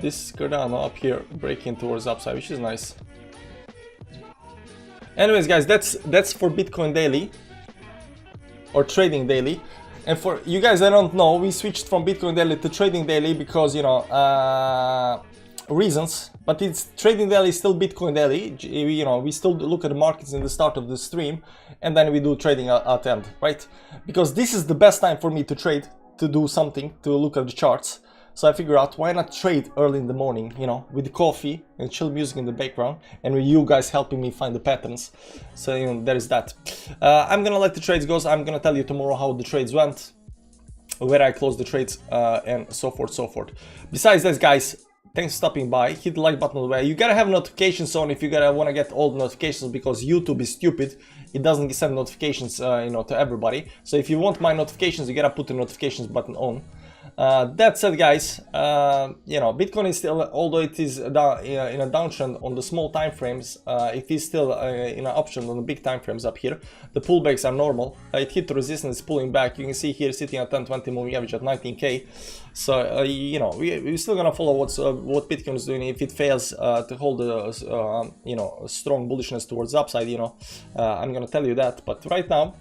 This Cardano up here breaking towards upside, which is nice. Anyways, guys, that's for Bitcoin daily or trading daily. And for you guys that don't know, we switched from Bitcoin daily to trading daily because you know reasons. But it's trading daily, still Bitcoin daily. You know, we still look at the markets in the start of the stream, and then we do trading at the end, right? Because this is the best time for me to trade, to do something, to look at the charts. So I figure out why not trade early in the morning, you know, with coffee and chill music in the background, and with you guys helping me find the patterns. So you know, there is that. I'm gonna let the trades go. So I'm gonna tell you tomorrow how the trades went, where I closed the trades, and so forth, so forth. Besides this, guys, thanks for stopping by. Hit the like button on the way. You gotta have notifications on if you wanna get all the notifications, because YouTube is stupid. It doesn't send notifications, you know, to everybody. So if you want my notifications, you gotta put the notifications button on. That said, guys, you know, Bitcoin is still, although it is in a downtrend on the small time frames, it is still in an uptrend on the big time frames up here. The pullbacks are normal. It hit the resistance, pulling back. You can see here sitting at 10-20 moving average at 19k. So you know, we're still gonna follow what Bitcoin is doing. If it fails to hold a you know, strong bullishness towards the upside, you know, I'm gonna tell you that. But right now,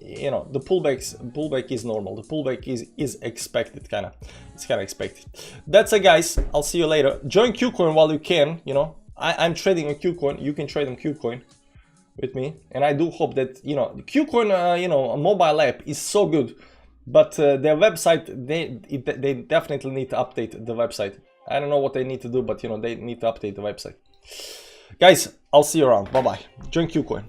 you know, the pullback is normal. The pullback is expected, kind of. It's kind of expected. That's it, guys. I'll see you later. Join KuCoin while you can. You know, I'm trading on KuCoin. You can trade on KuCoin with me, and I do hope that you know the KuCoin, you know, a mobile app is so good, but their website, they definitely need to update the website. I don't know what they need to do, but you know, they need to update the website. Guys, I'll see you around. Bye bye. Join KuCoin.